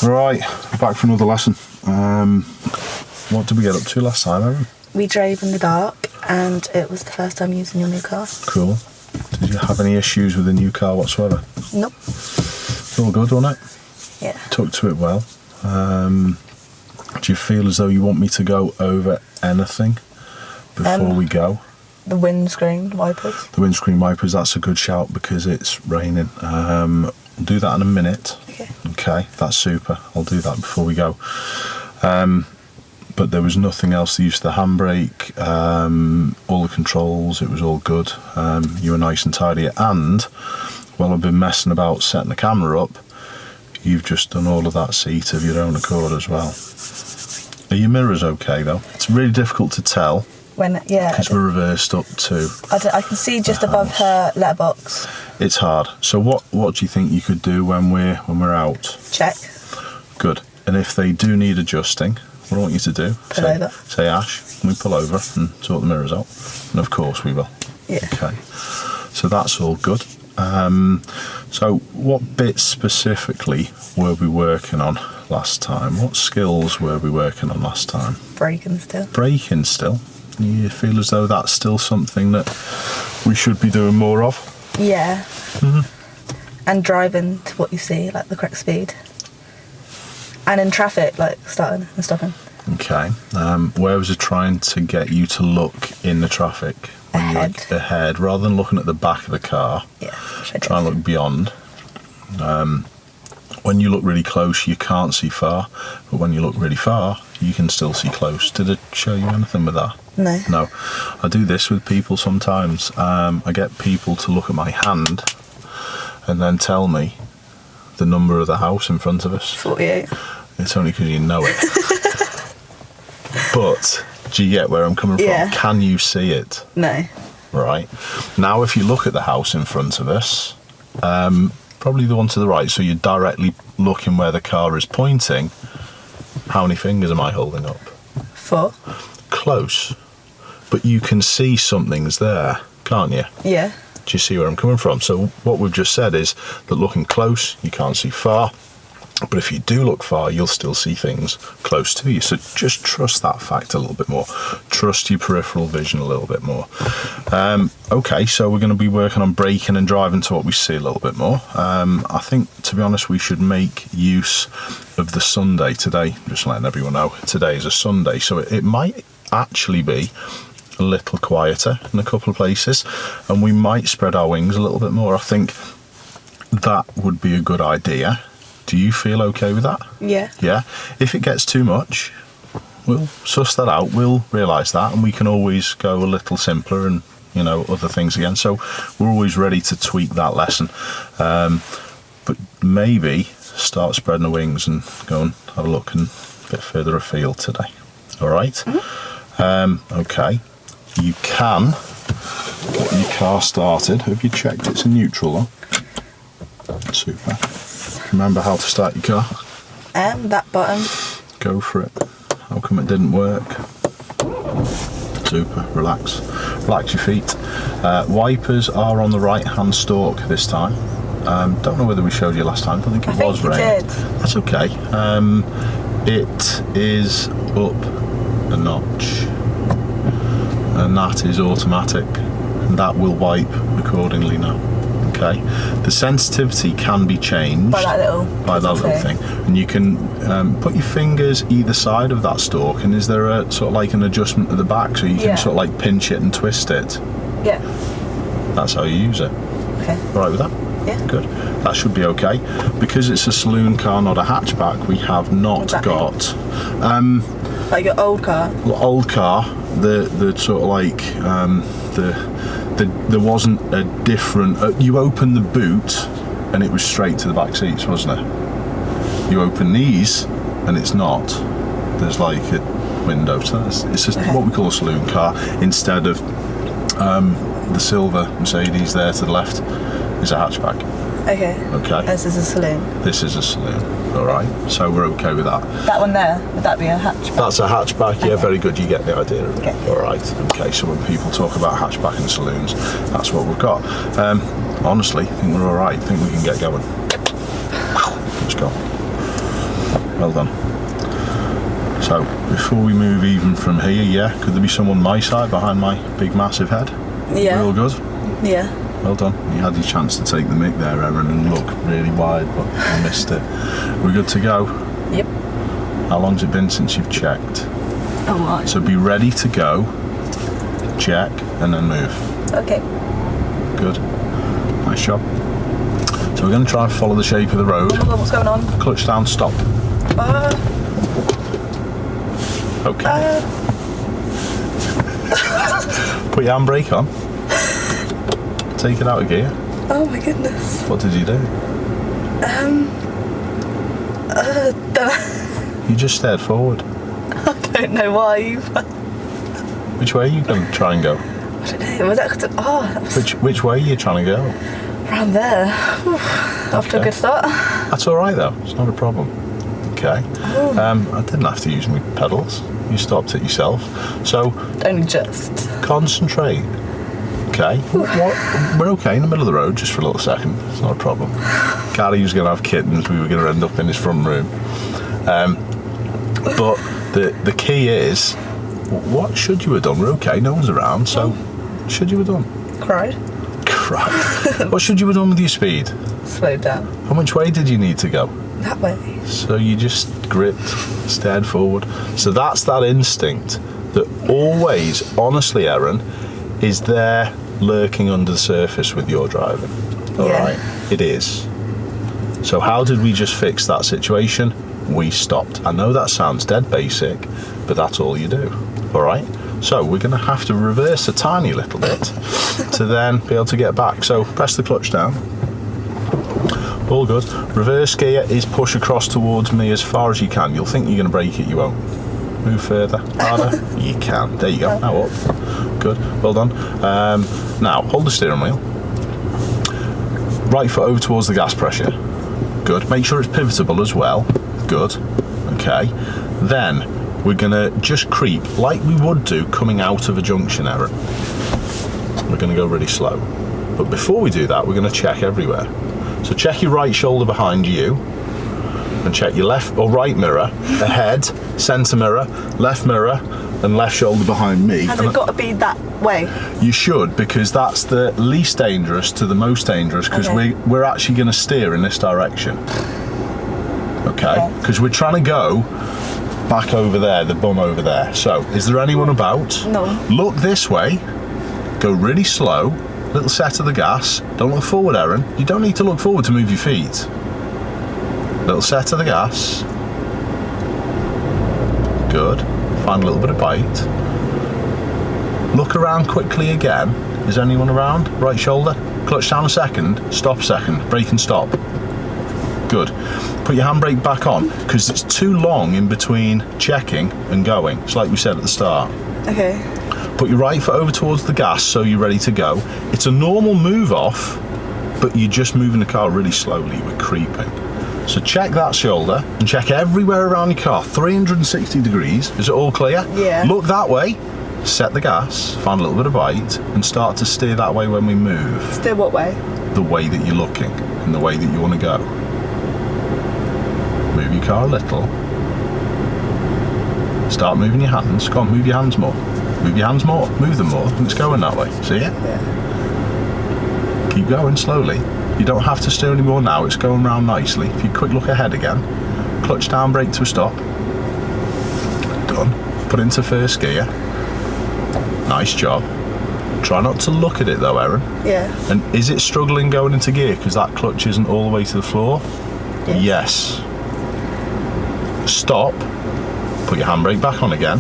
Right, back for another lesson. What did we get up to last time, Erin? We drove in the dark and it was the first time using your new car. Cool. Did you have any issues with the new car whatsoever? Nope. All good, wasn't it? Yeah. Took to it well. Do you feel as though you want me to go over anything before we go? The windscreen wipers. The windscreen wipers, that's a good shout because it's raining. We'll do that in a minute. Okay. Okay, that's super. I'll do that before we go. But there was nothing else. They used the handbrake, all the controls, it was all good. You were nice and tidy. And while I've been messing about setting the camera up, you've just done all of that seat of your own accord as well. Are your mirrors okay though? It's really difficult to tell. Because we're reversed up too. I can see just above her letterbox. It's hard. So what do you think you could do when we're out? Check. Good. And if they do need adjusting, what I want you to do, say Ash, can we pull over and sort the mirrors out? And of course we will. Yeah. Okay. So that's all good. So what bits specifically were we working on last time? What skills were we working on last time? Braking still. Braking still? You feel as though that's still something that we should be doing more of? Yeah. Mm-hmm. And driving to what you see, like the correct speed. And in traffic, like starting and stopping. Okay. Where was it trying to get you to look in the traffic? Ahead, rather than looking at the back of the car. Yeah. Try and look beyond. When you look really close, you can't see far, but when you look really far, you can still see close. Did it show you anything with that? No. No. I do this with people sometimes. I get people to look at my hand and then tell me the number of the house in front of us. 48. It's only because you know it. But do you get where I'm coming from? Can you see it? No. Right. Now if you look at the house in front of us, probably the one to the right, so you're directly looking where the car is pointing, how many fingers am I holding up? 4. Close. But you can see something's there, can't you? Yeah. Do you see where I'm coming from? So what we've just said is that looking close, you can't see far. But if you do look far, you'll still see things close to you. So just trust that fact a little bit more. Trust your peripheral vision a little bit more. Okay, so we're going to be working on braking and driving to what we see a little bit more. I think, to be honest, we should make use of the Sunday today. Just letting everyone know, today is a Sunday. So it might actually be a little quieter in a couple of places. And we might spread our wings a little bit more. I think that would be a good idea. Do you feel okay with that? Yeah. Yeah. If it gets too much, we'll suss that out. We'll realise that, and we can always go a little simpler and, you know, other things again. So we're always ready to tweak that lesson. But maybe start spreading the wings and go and have a look and a bit further afield today. All right? Mm-hmm. Okay. You can get your car started. Have you checked it's in neutral though? Super. Remember how to start your car? That button. Go for it. How come it didn't work? Super. Relax. Relax your feet. Wipers are on the right hand stalk this time. Don't know whether we showed you last time. I think it was raining. That's okay. It is up a notch. And that is automatic. And that will wipe accordingly now. Okay, the sensitivity can be changed by that little thing, and you can put your fingers either side of that stalk. And is there a sort of like an adjustment at the back so you can sort of like pinch it and twist it? Yeah. That's how you use it. Okay. All right with that? Yeah. Good. That should be okay. Because it's a saloon car, not a hatchback, we have not got like your old car. Old car. The sort of like there wasn't a different. You opened the boot, and it was straight to the back seats, wasn't it? You open these, and it's not. There's like a window. So it's just what we call a saloon car. Instead of the silver Mercedes there to the left is a hatchback. Okay. Okay. This is a saloon. This is a saloon. All right. So we're okay with that. That one there, would that be a hatchback? That's a hatchback. Yeah, very good. You get the idea of it. Okay. All right. Okay. So when people talk about hatchback and saloons, that's what we've got. Honestly, I think we're all right. I think we can get going. Let's go. well done. So, before we move even from here, yeah, could there be someone my side behind my big massive head? Yeah. Real good? Yeah. Well done. You had your chance to take the mick there, Erin, and look really wide, but you missed it. We're good to go? Yep. How long's it been since you've checked? A lot. So be ready to go, check, and then move. Okay. Good. Nice job. So we're going to try and follow the shape of the road. Oh, what's going on? Clutch down, stop. Okay. Put your handbrake on. Take it out of gear. Oh my goodness. What did you do? You just stared forward. I don't know why. Which way are you going to try and go? I don't know. Was that? Oh, that was Which way are you trying to go? around there. Off to a good start. That's all right though. It's not a problem. Okay. I didn't have to use my pedals. You stopped it yourself. So Only just. concentrate. Okay. We're okay in the middle of the road just for a little second. It's not a problem. Gary was going to have kittens. We were going to end up in his front room. But the key is, what should you have done? We're okay. No one's around. So, what should you have done? Cried. What should you have done with your speed? Slowed down. And which way did you need to go? That way. So you just gripped, stared forward. So that's that instinct that always, honestly, Erin, is there lurking under the surface with your driving. All right? It is. So how did we just fix that situation? We stopped. I know that sounds dead basic, but that's all you do. All right? So we're going to have to reverse a tiny little bit to then be able to get back. So press the clutch down. All good. Reverse gear is push across towards me as far as you can. You'll think you're going to brake it, you won't. Move further, harder. You can. There you go. Now up. Good. Well done. Now hold the steering wheel. Right foot over towards the gas pressure. Good. Make sure it's pivotable as well. Good. Okay. Then we're going to just creep like we would do coming out of a junction, Erin. We're going to go really slow. But before we do that, we're going to check everywhere. So check your right shoulder behind you and check your left or right mirror, ahead, centre mirror, and left shoulder behind me. Has it got to be that way? You should, because that's the least dangerous to the most dangerous, because we're actually going to steer in this direction. Okay? Because we're trying to go back over there, the bum over there. So, is there anyone about? No. Look this way, go really slow, little set of the gas. Don't look forward, Erin. You don't need to look forward to move your feet. Little set of the gas. Good. Find a little bit of bite. Look around quickly again. Is anyone around? Right shoulder. Clutch down a second. Stop a second. Brake and stop. Good. Put your handbrake back on, because it's too long in between checking and going. It's like we said at the start. Okay. Put your right foot over towards the gas so you're ready to go. It's a normal move off, but you're just moving the car really slowly. We're creeping. So check that shoulder and check everywhere around your car. 360 degrees. Is it all clear? Yeah. Look that way. Set the gas. Find a little bit of bite and start to steer that way when we move. Steer what way? The way that you're looking and the way that you want to go. Move your car a little. Start moving your hands. Come on, move your hands more. Move your hands more. Move them more. And it's going that way. See it? Yeah. Keep going slowly. You don't have to steer anymore now. It's going round nicely. If you quick look ahead again, clutch down, brake to a stop. Done. Put into first gear. Nice job. Try not to look at it though, Erin. Yeah. And is it struggling going into gear because that clutch isn't all the way to the floor? Yes. Stop. Put your handbrake back on again.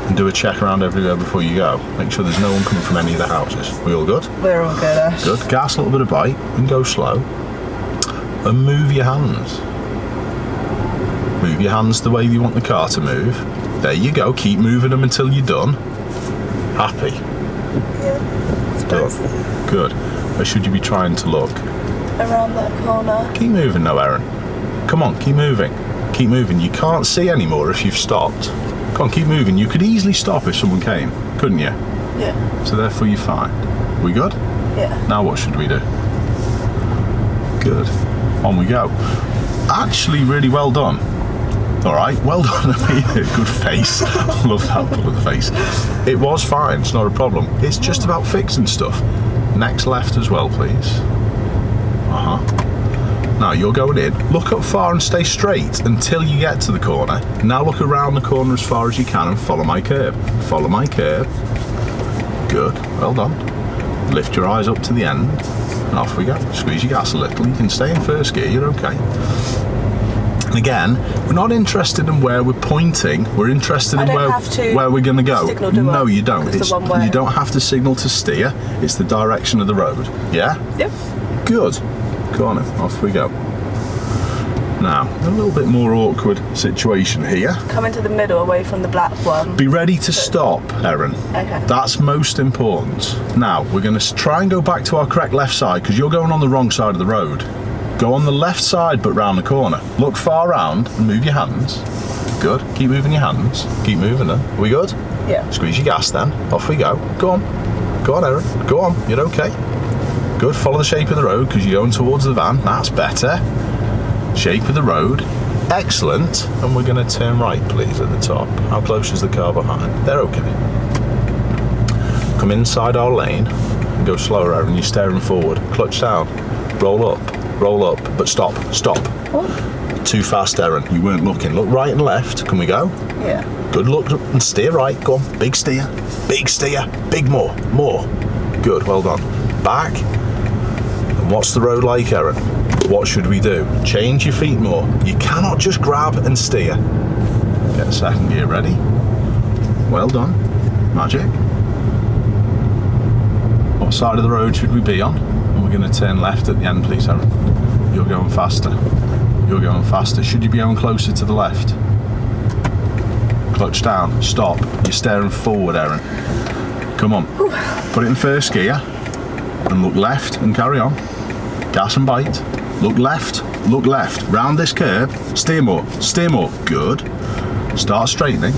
And do a check around everywhere before you go. Make sure there's no one coming from any of the houses. We all good? We're all good, Ash. Good. Gas, a little bit of bite and go slow. And move your hands. Move your hands the way you want the car to move. There you go. Keep moving them until you're done. Happy? Yeah. Done. Good. Where should you be trying to look? Around that corner. Keep moving now, Erin. Come on, keep moving. Keep moving. You can't see anymore if you've stopped. Come on, keep moving. You could easily stop if someone came, couldn't you? Yeah. So therefore you're fine. We good? Yeah. Now what should we do? Good. On we go. Actually, really well done. All right, well done, Amelia. Good face. Love that pull of the face. It was fine, it's not a problem. It's just about fixing stuff. Next left as well, please. Now you're going in. Look up far and stay straight until you get to the corner. Now look around the corner as far as you can and follow my curb. Follow my curb. Good, well done. Lift your eyes up to the end and off we go. Squeeze your gas a little. You can stay in first gear, you're okay. And again, we're not interested in where we're pointing, we're interested in where we're going to go. No, you don't. You don't have to signal to steer, it's the direction of the road. Yeah? Yep. Good. Go on then, off we go. Now, a little bit more awkward situation here. Come into the middle away from the black one. Be ready to stop, Erin. Okay. That's most important. Now, we're going to try and go back to our correct left side because you're going on the wrong side of the road. Go on the left side but round the corner. Look far round and move your hands. Good. Keep moving your hands. Keep moving them. Are we good? Yeah. Squeeze your gas then. Off we go. Go on. Go on, Erin. Go on. You're okay. Good. Follow the shape of the road because you're going towards the van. That's better. Shape of the road. Excellent. And we're going to turn right, please, at the top. How close is the car behind? They're okay. Come inside our lane and go slower, Erin. You're staring forward. Clutch down. Roll up, but stop. Oh. Too fast, Erin. You weren't looking. Look right and left. Can we go? Yeah. Good. Look and steer right. Go on. Big steer. Big steer. Big more. Good. Well done. Back. And what's the road like, Erin? What should we do? Change your feet more. You cannot just grab and steer. Get second gear ready. Well done. Magic. What side of the road should we be on? And we're going to turn left at the end, please, Erin. You're going faster. You're going faster. Should you be going closer to the left? Clutch down. Stop. You're staring forward, Erin. Come on. Put it in first gear and look left and carry on. Gas and bite. Look left. Round this curve. Steer more. Good. Start straightening.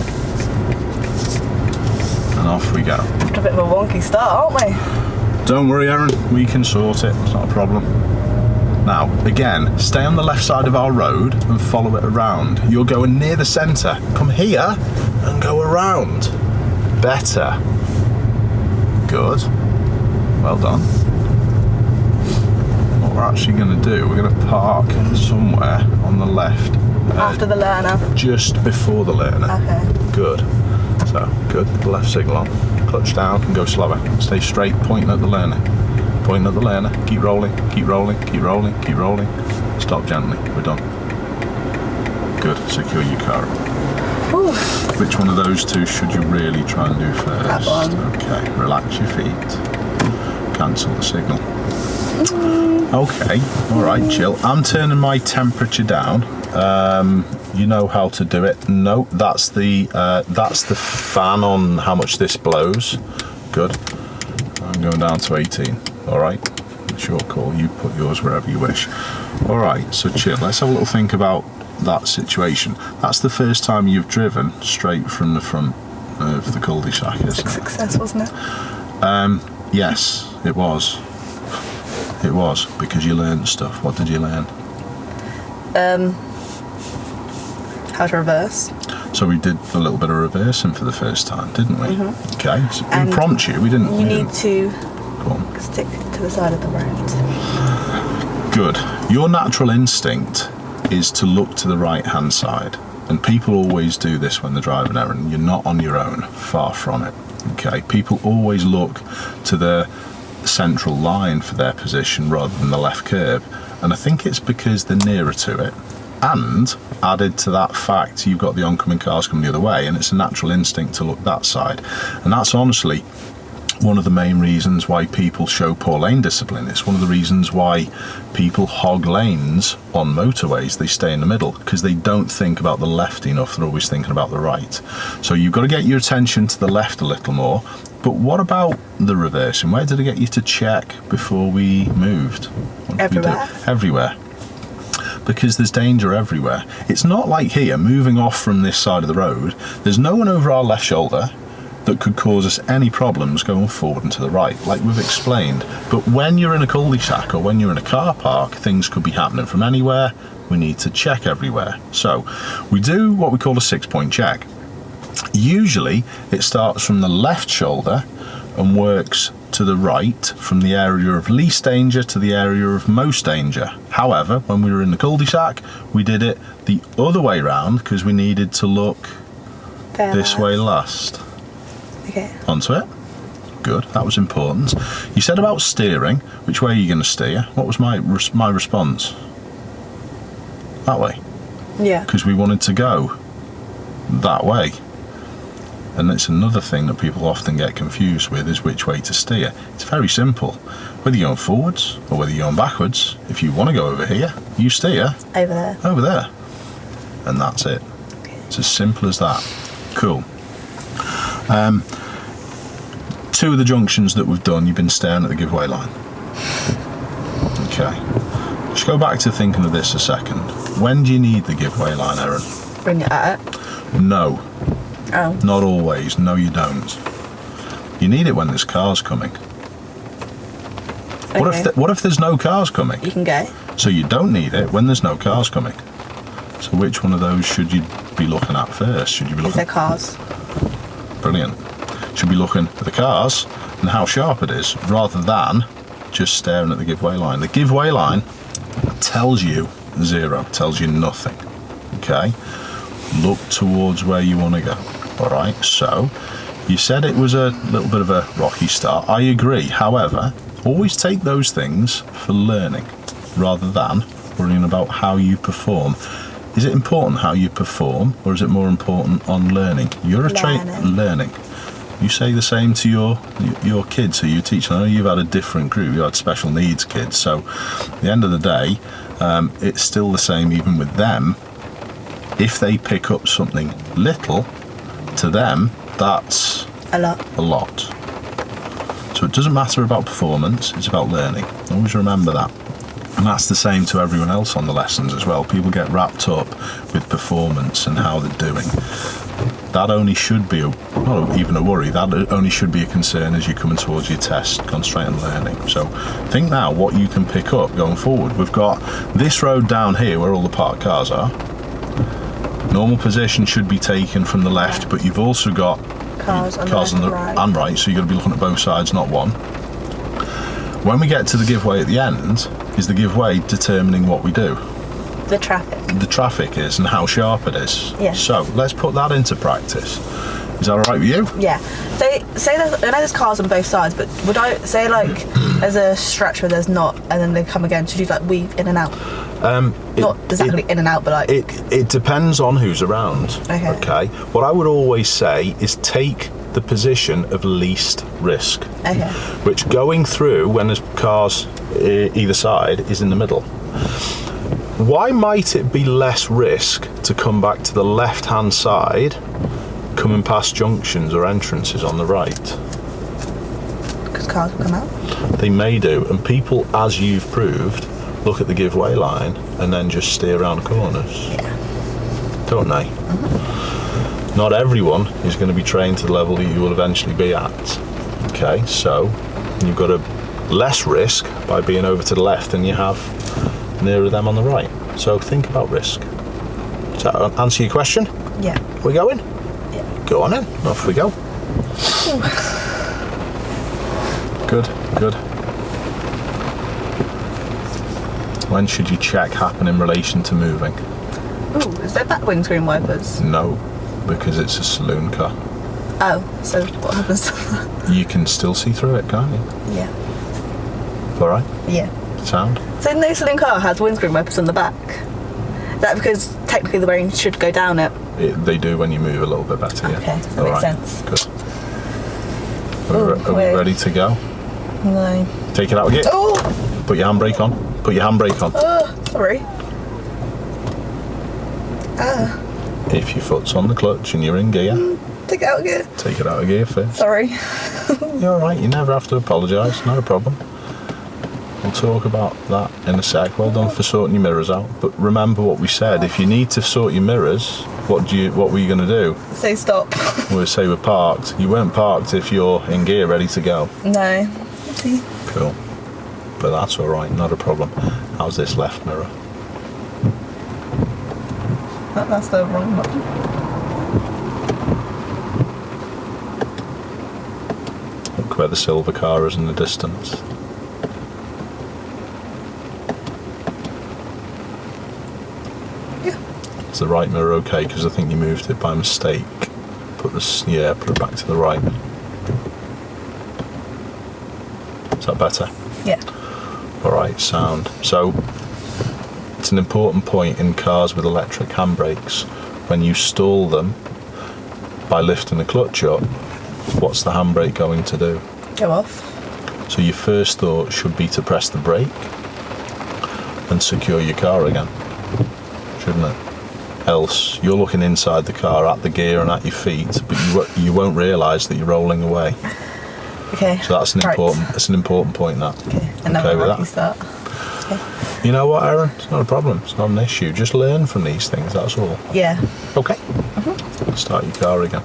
And off we go. After a bit of a wonky start, aren't we? Don't worry, Erin. We can sort it. It's not a problem. Now, again, stay on the left side of our road and follow it around. You're going near the centre. Come here and go around. Better. Good. Well done. What we're actually going to do, we're going to park somewhere on the left. After the learner. Just before the learner. Okay. Good. So, good. Left signal on. Clutch down and go slower. Stay straight, pointing at the learner. Pointing at the learner. Keep rolling. Stop gently. We're done. Good. Secure your car. Ooh. Which one of those two should you really try and do first? That one. Okay. Relax your feet. Cancel the signal. Okay. All right. Chill. I'm turning my temperature down. You know how to do it. No, that's the fan on how much this blows. Good. I'm going down to 18. All right. It's your call. You put yours wherever you wish. All right. So chill. Let's have a little think about that situation. That's the first time you've driven straight from the front of the cul-de-sac, isn't it? It's a success, wasn't it? Yes, it was. It was because you learned stuff. What did you learn? How to reverse. So we did a little bit of reversing for the first time, didn't we? Mm-hmm. Okay. So impromptu, we didn't. You need to stick to the side of the road. Good. Your natural instinct is to look to the right-hand side. And people always do this when they're driving, Erin. You're not on your own, far from it. Okay. People always look to the central line for their position rather than the left curb. And I think it's because they're nearer to it. And added to that fact, you've got the oncoming cars coming the other way, and it's a natural instinct to look that side. And that's honestly one of the main reasons why people show poor lane discipline. It's one of the reasons why people hog lanes on motorways. They stay in the middle because they don't think about the left enough. They're always thinking about the right. So you've got to get your attention to the left a little more. But what about the reversing? Where did I get you to check before we moved? Everywhere. Everywhere. Because there's danger everywhere. It's not like here, moving off from this side of the road, there's no one over our left shoulder, that could cause us any problems going forward and to the right, like we've explained. But when you're in a cul-de-sac or when you're in a car park, things could be happening from anywhere. We need to check everywhere. So we do what we call a 6-point check. Usually it starts from the left shoulder and works to the right from the area of least danger to the area of most danger. However, when we were in the cul-de-sac, we did it the other way round because we needed to look this way last. Okay. Onto it. Good, that was important. You said about steering. Which way are you going to steer? What was my response? That way. Yeah. Because we wanted to go that way. And it's another thing that people often get confused with, is which way to steer. It's very simple. Whether you're going forwards or whether you're going backwards, if you want to go over here, you steer over there. Over there. And that's it. Okay. It's as simple as that. Cool. 2 of the junctions that we've done, you've been staring at the giveaway line. Okay. Just go back to thinking of this a second. When do you need the giveaway line, Erin? Bring it at it? No. Oh. Not always. No, you don't. You need it when there's cars coming. Okay. What if there's no cars coming? You can go. So you don't need it when there's no cars coming. So which one of those should you be looking at first? Should you be looking? Is there cars? Brilliant. Should be looking at the cars and how sharp it is, rather than just staring at the giveaway line. The giveaway line tells you 0, tells you nothing. Okay? Look towards where you want to go. Alright, so you said it was a little bit of a rocky start. I agree. However, always take those things for learning rather than worrying about how you perform. Is it important how you perform, or is it more important on learning? You're a learning. You say the same to your kids who you teach. I know you've had a different group. You had special needs kids. So at the end of the day, it's still the same even with them. If they pick up something little, to them, that's a lot. So it doesn't matter about performance, it's about learning. Always remember that. And that's the same to everyone else on the lessons as well. People get wrapped up with performance and how they're doing. That only should be, not even a worry, that only should be a concern as you're coming towards your test. Concentrate on learning. So think now what you can pick up going forward. We've got this road down here where all the parked cars are. Normal position should be taken from the left, but you've also got cars on the right. And right, so you've got to be looking at both sides, not one. When we get to the giveaway at the end, is the giveaway determining what we do? The traffic. The traffic is, and how sharp it is. Yes. So let's put that into practice. Is that all right with you? Yeah. Say there's, I know there's cars on both sides, but would I say like there's a stretch where there's not, and then they come again? Should you like weave in and out? Not exactly in and out, but like it depends on who's around. Okay. What I would always say is take the position of least risk. Okay. Which going through when there's cars either side is in the middle. Why might it be less risk to come back to the left-hand side, coming past junctions or entrances on the right? Because cars will come out? They may do, and people, as you've proved, look at the giveaway line and then just steer around corners. Yeah. Don't they? Mm-hmm. Not everyone is going to be trained to the level that you will eventually be at. Okay, so you've got a less risk by being over to the left than you have nearer them on the right. So think about risk. Does that answer your question? Yeah. We going? Yeah. Go on then. Off we go. Good, good. When should you check happen in relation to moving? Ooh, is there back windscreen wipers? No, because it's a saloon car. Oh, so what happens to that? You can still see through it, can't you? Yeah. All right? Yeah. Sound? So no saloon car has windscreen wipers on the back. Is that because technically the rain should go down it? They do when you move a little bit better, yeah. Okay, that makes sense. Good. Are we ready to go? No. Take it out again. Oh! Put your handbrake on. Put your handbrake on. Oh, sorry. If your foot's on the clutch and you're in gear, take it out of gear. Take it out of gear first. Sorry. You're alright, you never have to apologise, not a problem. We'll talk about that in a sec. Well done for sorting your mirrors out. But remember what we said, if you need to sort your mirrors, What were you going to do? Say stop. We'll say we're parked. You weren't parked if you're in gear, ready to go. No. See? Cool. But that's all right, not a problem. How's this left mirror? That's the wrong button. Look where the silver car is in the distance. Yeah. Is the right mirror okay? Because I think you moved it by mistake. Put it back to the right. Is that better? Yeah. All right, sound. So it's an important point in cars with electric handbrakes. When you stall them by lifting the clutch up, what's the handbrake going to do? Go off. So your first thought should be to press the brake and secure your car again, shouldn't it? Else you're looking inside the car at the gear and at your feet, but you won't realise that you're rolling away. Okay. So that's an important point. That. Okay. And now with that. Start. Okay. You know what, Erin? It's not a problem. It's not an issue. Just learn from these things. That's all. Yeah. Okay. Start your car again.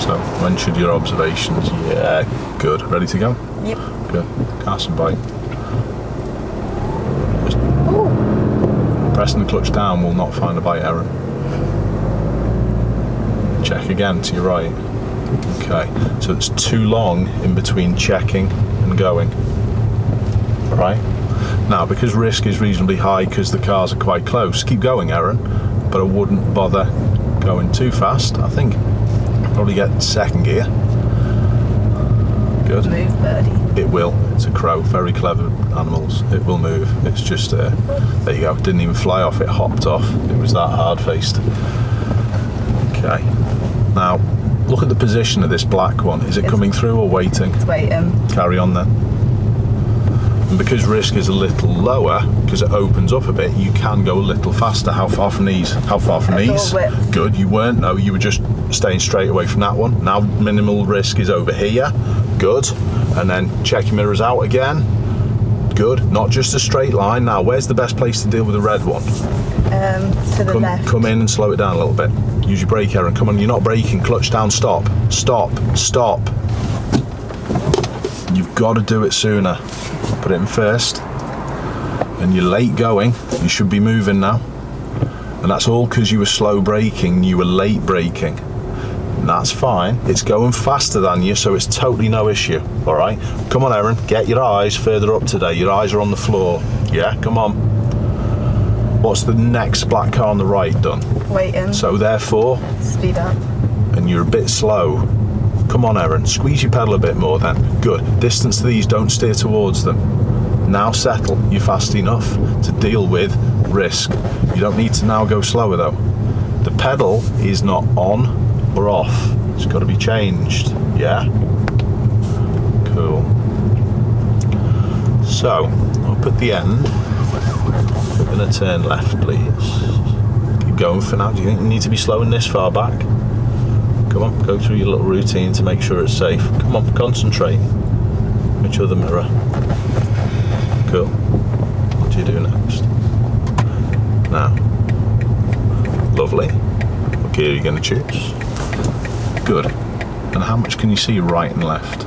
So, when should your observations? Yeah, good. Ready to go? Yep. Good. Gas and bike. Just Ooh. pressing the clutch down will not find a bite, Erin. Check again to your right. Okay. So it's too long in between checking and going. All right. Now, because risk is reasonably high because the cars are quite close, keep going, Erin. But I wouldn't bother going too fast. I think probably get second gear. Good. Move, birdie. It will. It's a crow. Very clever animals. It will move. It's just there you go. Didn't even fly off. It hopped off. It was that hard-faced. Okay. Now, look at the position of this black one. Is it coming through or waiting? It's waiting. Carry on then. And because risk is a little lower, because it opens up a bit, you can go a little faster. How far from these? How far from these? Good. You weren't. No, you were just staying straight away from that one. Now minimal risk is over here. Good. And then check your mirrors out again. Good. Not just a straight line. Now, where's the best place to deal with the red one? To the left. Come in and slow it down a little bit. Use your brake, Erin. Come on, you're not braking. Clutch down. Stop. Stop. Stop. You've got to do it sooner. Put it in first. And you're late going. You should be moving now. And that's all because you were slow braking. You were late braking. And that's fine. It's going faster than you, so it's totally no issue. All right? Come on, Erin. Get your eyes further up today. Your eyes are on the floor. Yeah? Come on. What's the next black car on the right done? Waiting. So therefore... Speed up. And you're a bit slow. Come on, Erin. Squeeze your pedal a bit more then. Good. Distance to these, don't steer towards them. Now settle. You're fast enough to deal with risk. You don't need to now go slower though. The pedal is not on or off. It's got to be changed. Yeah? Cool. So, up at the end, we're going to turn left, please. Keep going for now. Do you think you need to be slowing this far back? Come on, go through your little routine to make sure it's safe. Come on, concentrate. Which other mirror? Cool. What do you do next? Now. Lovely. What gear are you going to choose? Good. And how much can you see right and left?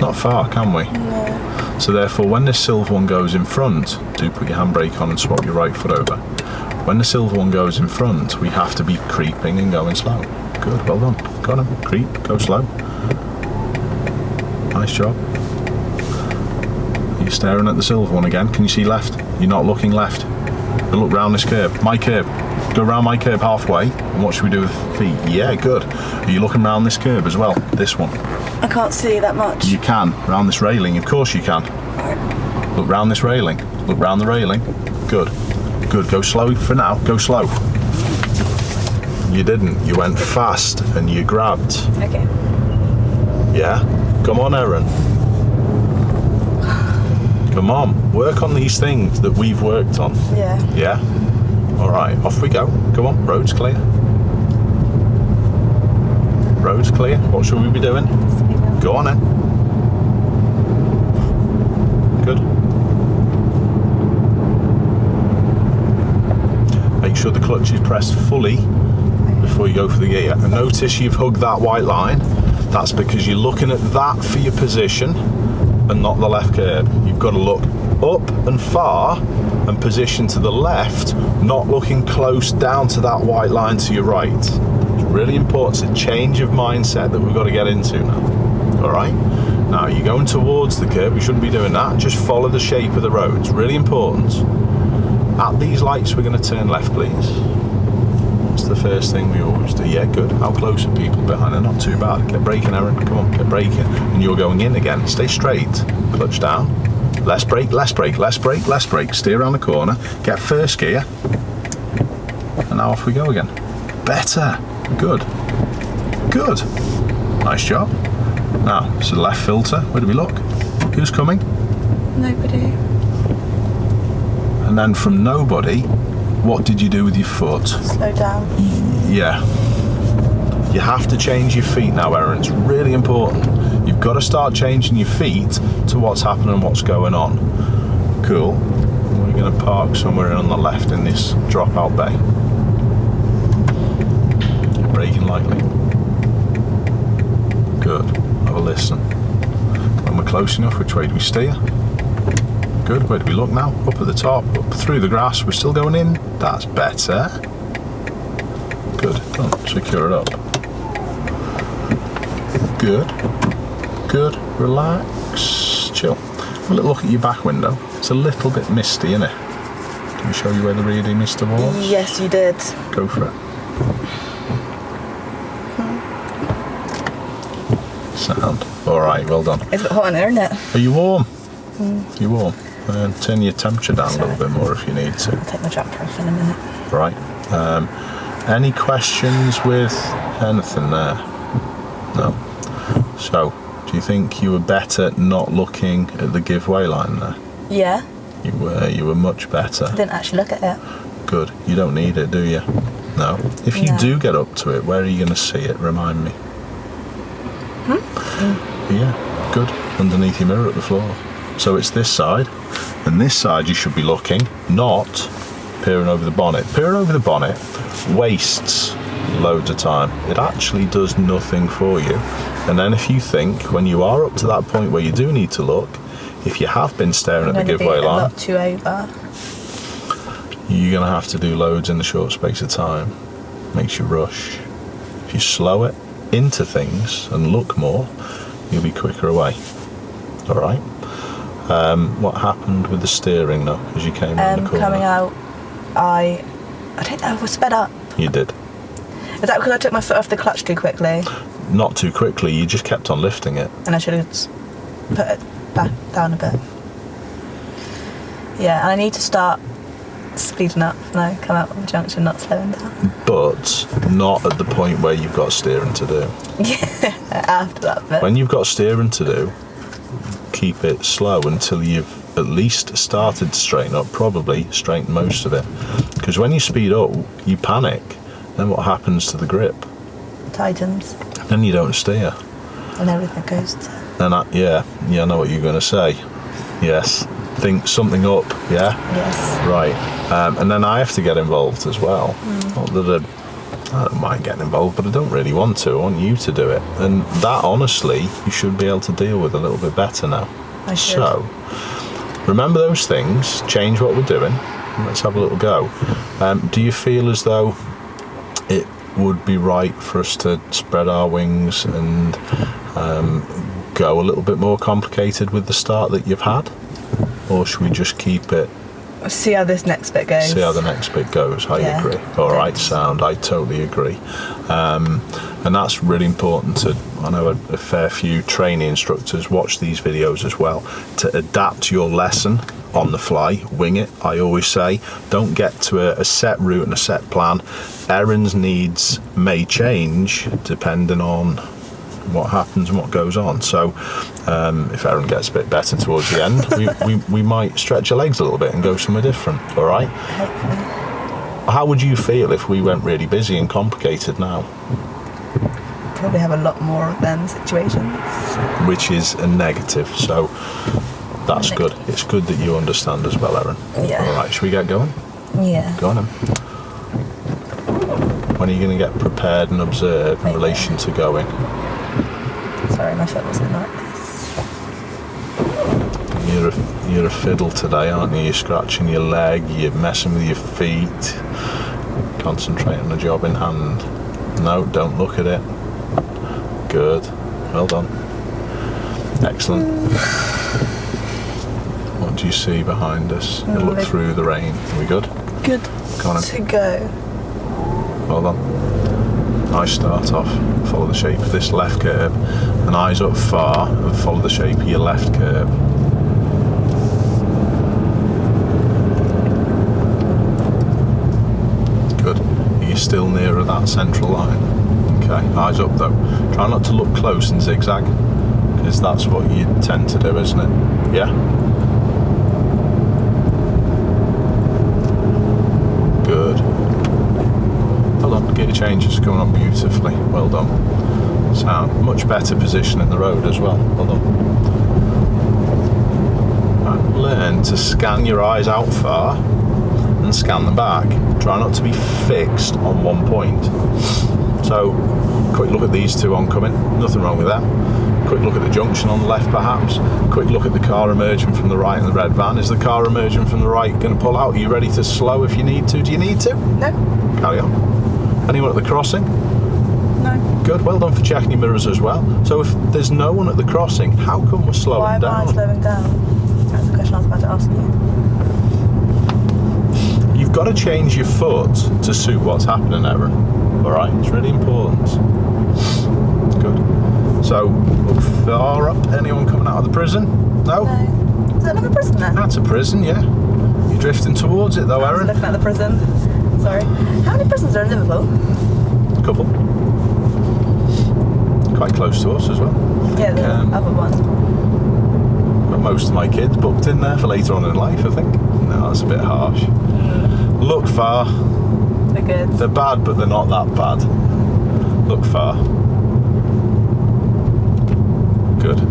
Not far, can we? No. So therefore, when this silver one goes in front, do put your handbrake on and swap your right foot over. When the silver one goes in front, we have to be creeping and going slow. Good, well done. Got him. Creep, go slow. Nice job. Are you staring at the silver one again? Can you see left? You're not looking left. But look round this curve. My curve. Go round my curve halfway. And what should we do with feet? Yeah, good. Are you looking round this curve as well? This one. I can't see that much. You can. Round this railing. Of course you can. Look round this railing. Look round the railing. Good. Good. Go slow for now. Go slow. You didn't. You went fast and you grabbed. Okay. Yeah? Come on, Erin. Come on. Work on these things that we've worked on. Yeah. Yeah? All right. Off we go. Come on. Road's clear. Road's clear. What should we be doing? Go on then. Good. Make sure the clutch is pressed fully before you go for the gear. And notice you've hugged that white line. That's because you're looking at that for your position and not the left curb. You've got to look up and far and position to the left, not looking close down to that white line to your right. It's really important. It's a change of mindset that we've got to get into now. All right? Now, you're going towards the curb. You shouldn't be doing that. Just follow the shape of the road. It's really important. At these lights, we're going to turn left, please. What's the first thing we always do? Yeah, good. How close are people behind? They're not too bad. Get braking, Erin. Come on, get braking. And you're going in again. Stay straight. Clutch down. Less brake, less brake, less brake, less brake. Steer around the corner. Get first gear. And now off we go again. Better. Good. Good. Nice job. Now, it's the left filter. Where do we look? Who's coming? Nobody. And then from nobody, what did you do with your foot? Slow down. Yeah. You have to change your feet now, Erin. It's really important. You've got to start changing your feet to what's happening and what's going on. Cool. We're going to park somewhere on the left in this dropout bay. Braking lightly. Good. Have a listen. When we're close enough, which way do we steer? Good. Where do we look now? Up at the top, up through the grass. We're still going in. That's better. Good. Come on, secure it up. Good. Good. Relax. Chill. Have a little look at your back window. It's a little bit misty, isn't it? Can we show you where the rear demister was? Yes, you did. Go for it. Sound. All right, well done. It's a bit hot in there, isn't it? Are you warm? Are you warm? Turn your temperature down a little bit more if you need to. I'll take my jumper off in a minute. Right. Any questions with anything there? No. So, do you think you were better not looking at the giveaway line there? Yeah. You were much better. I didn't actually look at it. Good. You don't need it, do you? No. If you do get up to it, where are you going to see it? Remind me. Yeah, good. Underneath your mirror at the floor. So it's this side, and this side you should be looking, not peering over the bonnet. Peering over the bonnet wastes loads of time. It actually does nothing for you. And then if you think, when you are up to that point where you do need to look, if you have been staring at the giveaway line, a lot too over. you're going to have to do loads in the short space of time. Makes you rush. If you slow it into things and look more, you'll be quicker away. All right. What happened with the steering though as you came around the corner? Coming out, I don't know, I was sped up. You did. Is that because I took my foot off the clutch too quickly? Not too quickly. You just kept on lifting it. And I should have put it back down a bit. Yeah, and I need to start speeding up when I come out of the junction, not slowing down. But not at the point where you've got steering to do. Yeah, after that bit. When you've got steering to do, keep it slow until you've at least started to straighten up, probably straighten most of it. Because when you speed up, you panic. Then what happens to the grip? Tightens. Then you don't steer. And everything goes to... And I know what you're going to say. Yes. Think something up, yeah? Yes. Right. And then I have to get involved as well. Not that I don't mind getting involved, but I don't really want to. I want you to do it. And that, honestly, you should be able to deal with a little bit better now. I should. So, remember those things, change what we're doing, and let's have a little go. Do you feel as though it would be right for us to spread our wings and go a little bit more complicated with the start that you've had? Or should we just keep it? See how this next bit goes. See how the next bit goes. I agree. All right, sound. I totally agree. And that's really important I know a fair few training instructors watch these videos as well, to adapt your lesson on the fly, wing it. I always say, don't get to a set route and a set plan. Erin's needs may change depending on what happens and what goes on. So if Erin gets a bit better towards the end, we might stretch her legs a little bit and go somewhere different. All right. Hopefully. How would you feel if we went really busy and complicated now? Probably have a lot more of them situations. Which is a negative. So That's good. It's good that you understand as well, Erin. Yeah. All right, should we get going? Yeah. Go on then. When are you going to get prepared and observe in relation to going? Sorry, my foot wasn't like this. You're a fiddle today, aren't you? You're scratching your leg, you're messing with your feet. Concentrate on the job in hand. No, don't look at it. Good. Well done. Excellent. What do you see behind us? You look through the rain. Are we good? Good. Go on then. To go. Well done. Nice start off. Follow the shape of this left curb. And eyes up far and follow the shape of your left curb. Good. Are you still nearer that central line? Okay, eyes up though. Try not to look close and zigzag, because that's what you tend to do, isn't it? Yeah? Good. Well done. Gear changes coming on beautifully. Well done. Sound. Much better position in the road as well. Well done. Right, learn to scan your eyes out far and scan them back. Try not to be fixed on one point. So, quick look at these two oncoming. Nothing wrong with that. Quick look at the junction on the left perhaps. Quick look at the car emerging from the right in the red van. Is the car emerging from the right going to pull out? Are you ready to slow if you need to? Do you need to? No. Carry on. Anyone at the crossing? No. Good. Well done for checking your mirrors as well. So if there's no one at the crossing, how come we're slowing down? Why am I slowing down? That's the question I was about to ask you. You've got to change your foot to suit what's happening, Erin. All right, it's really important. Good. So, look far up. Anyone coming out of the prison? No? No. Is there another prison there? That's a prison, yeah. You're drifting towards it though, I was Erin. looking at the prison. Sorry. How many prisons are in Liverpool? Couple. Quite close to us as well. Yeah, the other one. Got most of my kids booked in there for later on in life, I think. No, that's a bit harsh. Look far. They're good. They're bad, but they're not that bad. Look far. Good.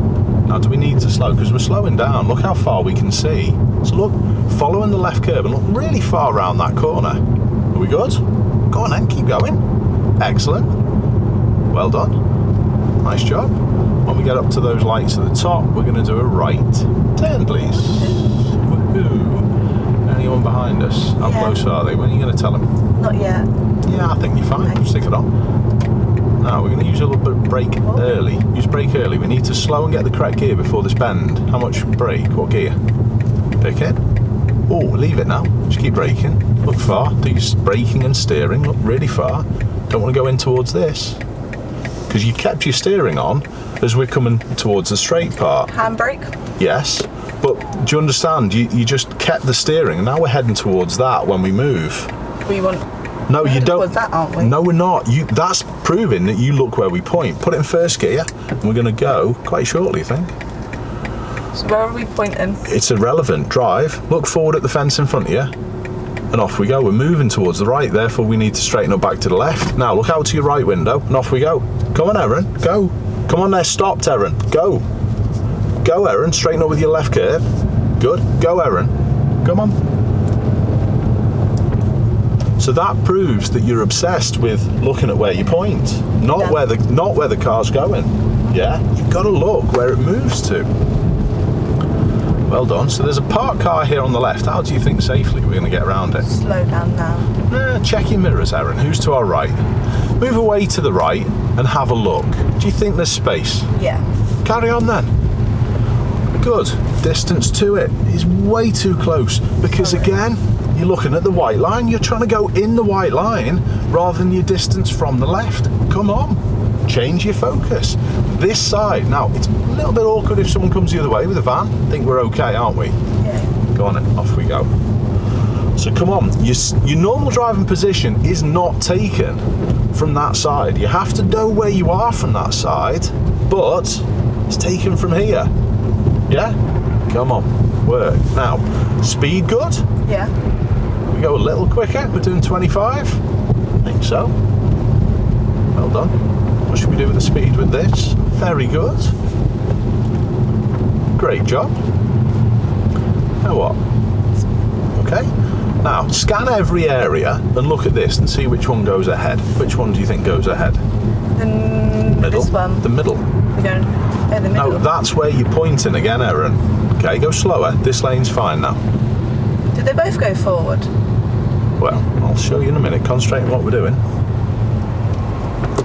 Now, do we need to slow? Because we're slowing down. Look how far we can see. So look, following the left curb and look really far around that corner. Are we good? Go on then, keep going. Excellent. Well done. Nice job. When we get up to those lights at the top, we're going to do a right turn, please. Woohoo. Anyone behind us? How close are they? When are you going to tell them? Not yet. Yeah, I think you're fine. Okay. Stick it on. Now, we're going to use a little bit of brake early. Use brake early. We need to slow and get the correct gear before this bend. How much brake? What gear? Pick it. Oh, leave it now. Just keep braking. Look far. Do your braking and steering. Look really far. Don't want to go in towards this. Because you kept your steering on as we're coming towards the straight part. Handbrake? Yes. But do you understand? You just kept the steering and now we're heading towards that when we move. We want... No, you don't. Towards that, aren't we? No, we're not. That's proving that you look where we point. Put it in first gear and we're going to go quite shortly, I think. So where are we pointing? It's irrelevant. Drive, look forward at the fence in front of you and off we go. We're moving towards the right, therefore we need to straighten up back to the left. Now look out to your right window and off we go. Come on, Erin, go. Come on there, stopped, Erin, go. Go, Erin, straighten up with your left curb. Good, go, Erin. Come on. So that proves that you're obsessed with looking at where you point, not where the car's going. Yeah, you've got to look where it moves to. Well done. So there's a parked car here on the left. How do you think safely we're going to get around it? Slow down now. Check your mirrors, Erin. Who's to our right? Move away to the right and have a look. Do you think there's space? Yeah. Carry on then. Good. Distance to it is way too close because again, you're looking at the white line. You're trying to go in the white line rather than your distance from the left. Come on. Change your focus. This side. Now, it's a little bit awkward if someone comes the other way with a van. I think we're okay, aren't we? Yeah. Go on then. Off we go. So come on. Your normal driving position is not taken from that side. You have to know where you are from that side, but it's taken from here. Yeah? Come on. Work. Now, speed good? Yeah. We go a little quicker. We're doing 25. I think so. Well done. What should we do with the speed with this? Very good. Great job. Now what? Okay. Now, scan every area and look at this and see which one goes ahead. Which one do you think goes ahead? Middle. This one. The middle. We're going in the middle. No, that's where you're pointing again, Erin. Okay, go slower. This lane's fine now. Did they both go forward? Well, I'll show you in a minute. Concentrate on what we're doing.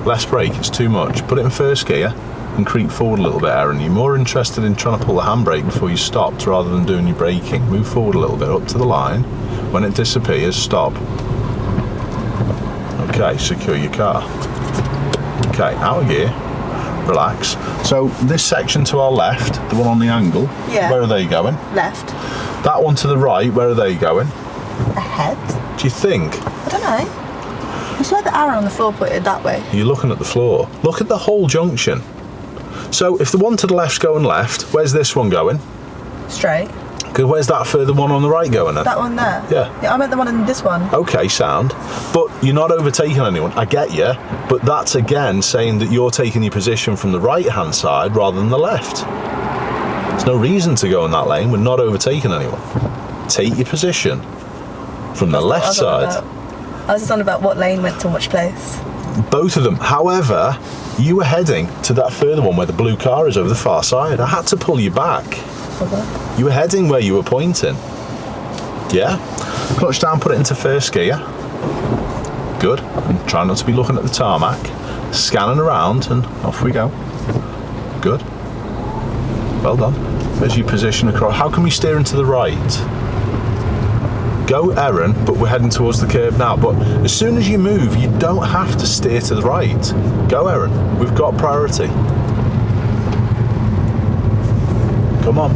Less brake, it's too much. Put it in first gear and creep forward a little bit, Erin. You're more interested in trying to pull the handbrake before you stopped rather than doing your braking. Move forward a little bit, up to the line. When it disappears, stop. Okay, secure your car. Okay, out of gear. Relax. So this section to our left, the one on the angle, where are they going? Left. That one to the right, where are they going? Ahead. Do you think? I don't know. You saw the arrow on the floor pointed that way. You're looking at the floor. Look at the whole junction. So if the one to the left's going left, where's this one going? Straight. Because where's that further one on the right going then? That one there? Yeah. Yeah, I meant the one in this one. Okay, sound. But you're not overtaking anyone. I get you. But that's again saying that you're taking your position from the right-hand side rather than the left. There's no reason to go in that lane. We're not overtaking anyone. Take your position from the left side. I was just on about what lane went to which place. Both of them. However, you were heading to that further one where the blue car is over the far side. I had to pull you back. Okay. You were heading where you were pointing. Yeah? Clutch down, put it into first gear. Good. And try not to be looking at the tarmac. Scanning around and off we go. Good. Well done. There's your position across. How can we steer into the right? Go, Erin, but we're heading towards the curb now. But as soon as you move, you don't have to steer to the right. Go, Erin. We've got priority. Come on.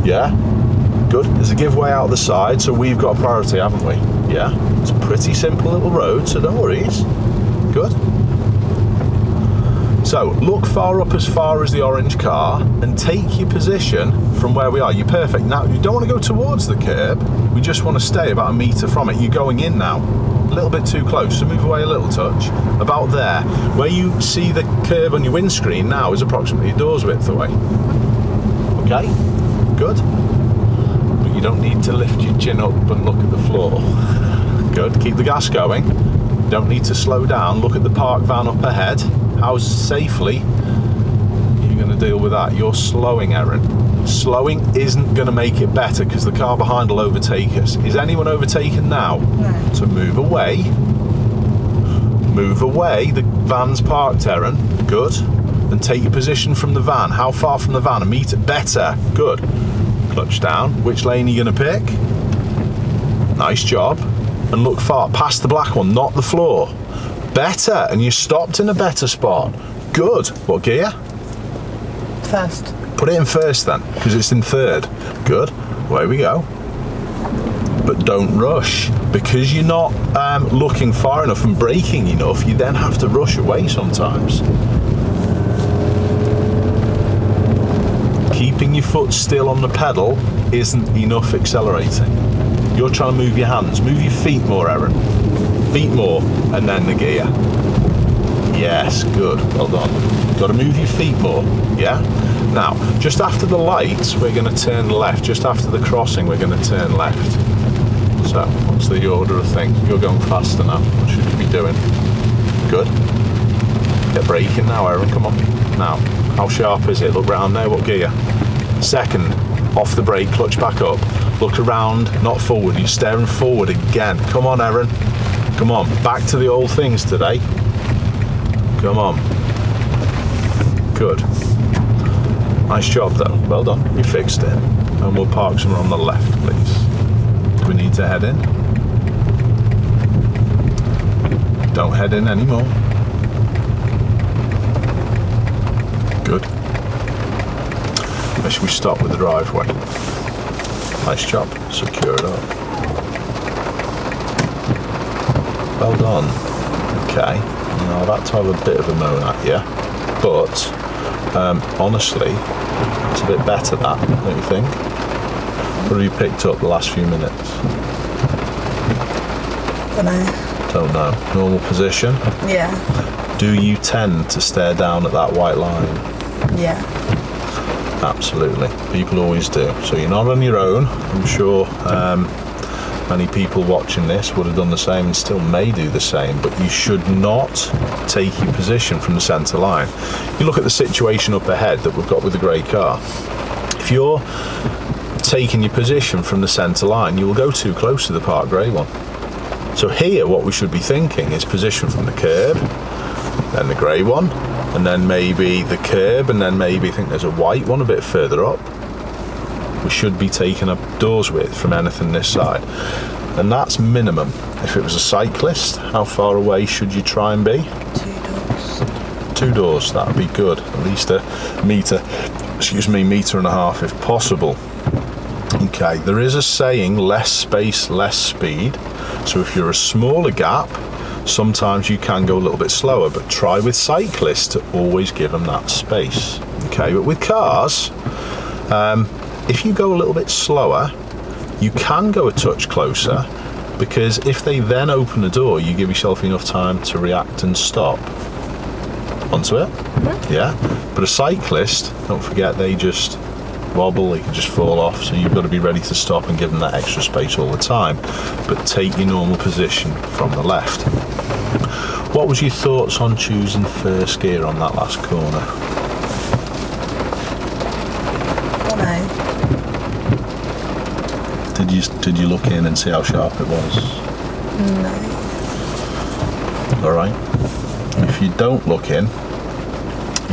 Yeah? Good. There's a giveaway out the side, so we've got priority, haven't we? Yeah? It's a pretty simple little road, so don't worry. Good. So, look far up as far as the orange car and take your position from where we are. You're perfect. Now, you don't want to go towards the curb. We just want to stay about a metre from it. You're going in now. A little bit too close, so move away a little touch. About there. Where you see the curb on your windscreen now is approximately a door's width away. Okay? Good. But you don't need to lift your chin up and look at the floor. Good. Keep the gas going. You don't need to slow down. Look at the park van up ahead. How safely are you going to deal with that? You're slowing, Erin. Slowing isn't going to make it better because the car behind will overtake us. Is anyone overtaken now? No. So move away. Move away. The van's parked, Erin. Good. And take your position from the van. How far from the van? A metre? Better. Good. Clutch down. Which lane are you going to pick? Nice job. And look far past the black one, not the floor. Better. And you stopped in a better spot. Good. What gear? First. Put it in first then, because it's in third. Good. Away we go. But don't rush. Because you're not looking far enough and braking enough, you then have to rush away sometimes. Keeping your foot still on the pedal isn't enough accelerating. You're trying to move your hands. Move your feet more, Erin. Feet more, and then the gear. Yes, good. Well done. Got to move your feet more, yeah? Now, just after the lights, we're going to turn left. Just after the crossing, we're going to turn left. So, what's the order of things? You're going faster now. What should you be doing? Good. Get braking now, Erin. Come on. Now, how sharp is it? Look round there. What gear? Second. Off the brake, clutch back up. Look around, not forward. You're staring forward again. Come on, Erin. Come on. Back to the old things today. Come on. Good. Nice job, though. Well done. You fixed it. And we'll park somewhere on the left, please. Do we need to head in? Don't head in anymore. Good. Where should we stop with the driveway? Nice job. Secure it up. Well done. Okay. Now I've had to have a bit of a moan at you, but honestly, it's a bit better that, don't you think? What have you picked up the last few minutes? Don't know. Normal position? Yeah. Do you tend to stare down at that white line? Yeah. Absolutely, people always do. So you're not on your own. I'm sure many people watching this would have done the same and still may do the same, but you should not take your position from the centre line. You look at the situation up ahead that we've got with the grey car. If you're taking your position from the centre line, you will go too close to the parked grey one. So here what we should be thinking is position from the curb, then the grey one, and then maybe the curb, and then maybe think there's a white one a bit further up. We should be taking up doors width from anything this side, and that's minimum. If it was a cyclist, how far away should you try and be? 2 doors. 2 doors, that would be good. At least a metre, metre and a half if possible. Okay, there is a saying, less space, less speed. So if you're a smaller gap, sometimes you can go a little bit slower, but try with cyclists to always give them that space. Okay, but with cars, if you go a little bit slower, you can go a touch closer, because if they then open the door, you give yourself enough time to react and stop onto it. Mm-hmm. Yeah, but a cyclist, don't forget, they just wobble, they can just fall off, so you've got to be ready to stop and give them that extra space all the time, but take your normal position from the left. What was your thoughts on choosing first gear on that last corner? Did you look in and see how sharp it was? No. All right. If you don't look in,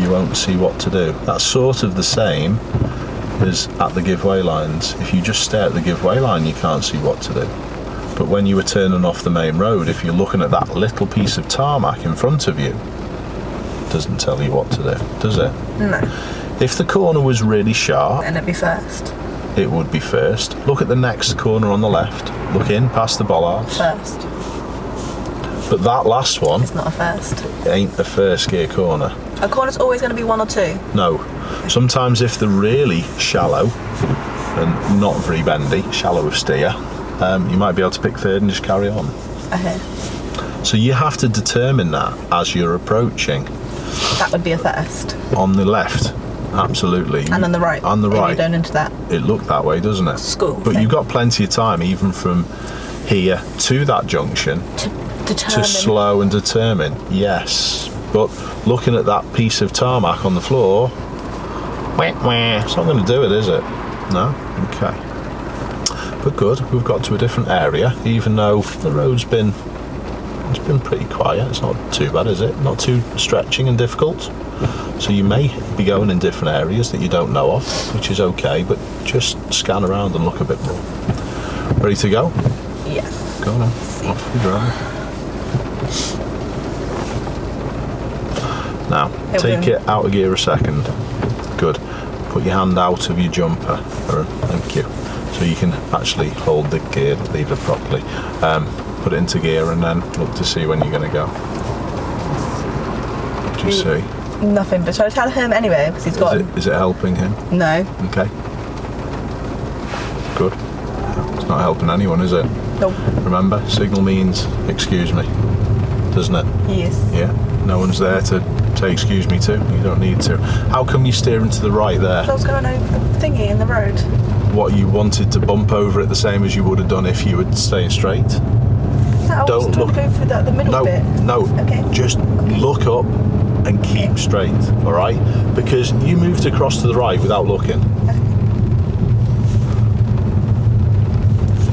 you won't see what to do. That's sort of the same as at the giveaway lines. If you just stare at the giveaway line, you can't see what to do. But when you were turning off the main road, if you're looking at that little piece of tarmac in front of you, it doesn't tell you what to do, does it? No. If the corner was really sharp, then it'd be first. It would be first. Look at the next corner on the left. Look in past the bollards. First. But that last one, it's not a first. It ain't a first gear corner. A corner's always going to be 1 or 2? No. Sometimes if they're really shallow and not very bendy, shallow of steer, you might be able to pick third and just carry on. Okay. So you have to determine that as you're approaching. That would be a first. On the left, absolutely. And on the right. On the right. You're going into that. It looked that way, doesn't it? School. But thing. you've got plenty of time, even from here to that junction, to slow and determine. Yes. But looking at that piece of tarmac on the floor, it's not going to do it, is it? No? Okay. But good, we've got to a different area, even though the road's been pretty quiet. It's not too bad, is it? Not too stretching and difficult. So you may be going in different areas that you don't know of, which is okay, but just scan around and look a bit more. Ready to go? Yes. Go on, off you drive. Now, take it out of gear a second. Good. Put your hand out of your jumper. Thank you. So you can actually hold the gear lever properly. Put it into gear and then look to see when you're going to go. What do you see? Nothing, but shall I tell him anyway? Because he's got. Is it helping him? No. Okay. Good. It's not helping anyone, is it? Nope. Remember, signal means excuse me, doesn't it? Yes. Yeah. No one's there to say excuse me to. You don't need to. How come you're steering to the right there? I was going over the thingy in the road. What, you wanted to bump over it the same as you would have done if you were staying straight? No, I was trying to go through the middle bit. No. Okay. Just look up and keep straight, all right? Because you moved across to the right without looking.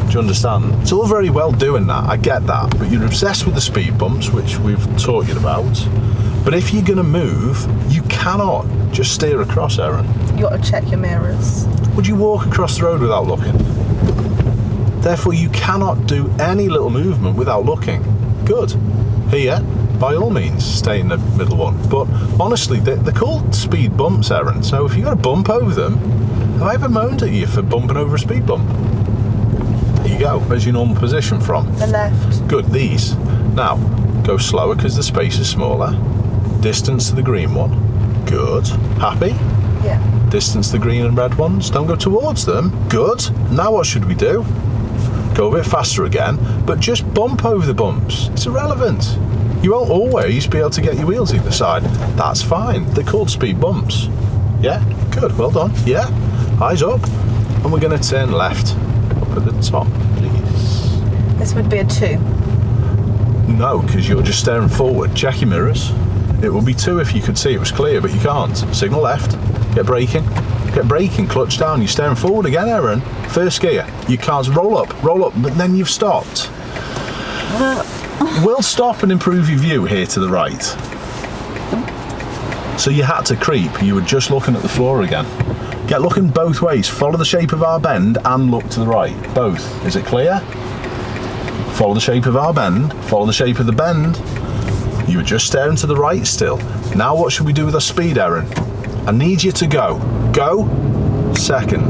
Do you understand? It's all very well doing that, I get that, but you're obsessed with the speed bumps, which we've taught you about. But if you're going to move, you cannot just steer across, Erin. You got to check your mirrors. Would you walk across the road without looking? Therefore, you cannot do any little movement without looking. Good. Here, by all means, stay in the middle one. But honestly, they're called speed bumps, Erin. So if you've got to bump over them, have I ever moaned at you for bumping over a speed bump? There you go. Where's your normal position from? The left. Good. These. Now, go slower because the space is smaller. Distance to the green one. Good. Happy? Yeah. Distance to the green and red ones. Don't go towards them. Good. Now what should we do? Go a bit faster again, but just bump over the bumps. It's irrelevant. You won't always be able to get your wheels either side. That's fine. They're called speed bumps. Yeah, good, well done. Yeah, eyes up. And we're going to turn left up at the top, please. This would be a 2. No, because you're just staring forward. Check your mirrors. It would be 2 if you could see it was clear, but you can't. Signal left. Get braking. Get braking. Clutch down. You're staring forward again, Erin. First gear. You can't roll up, but then you've stopped. We'll stop and improve your view here to the right. So you had to creep. You were just looking at the floor again. Get looking both ways. Follow the shape of our bend and look to the right. Both. Is it clear? Follow the shape of our bend. Follow the shape of the bend. You were just staring to the right still. Now what should we do with our speed, Erin? I need you to go. Go. Second.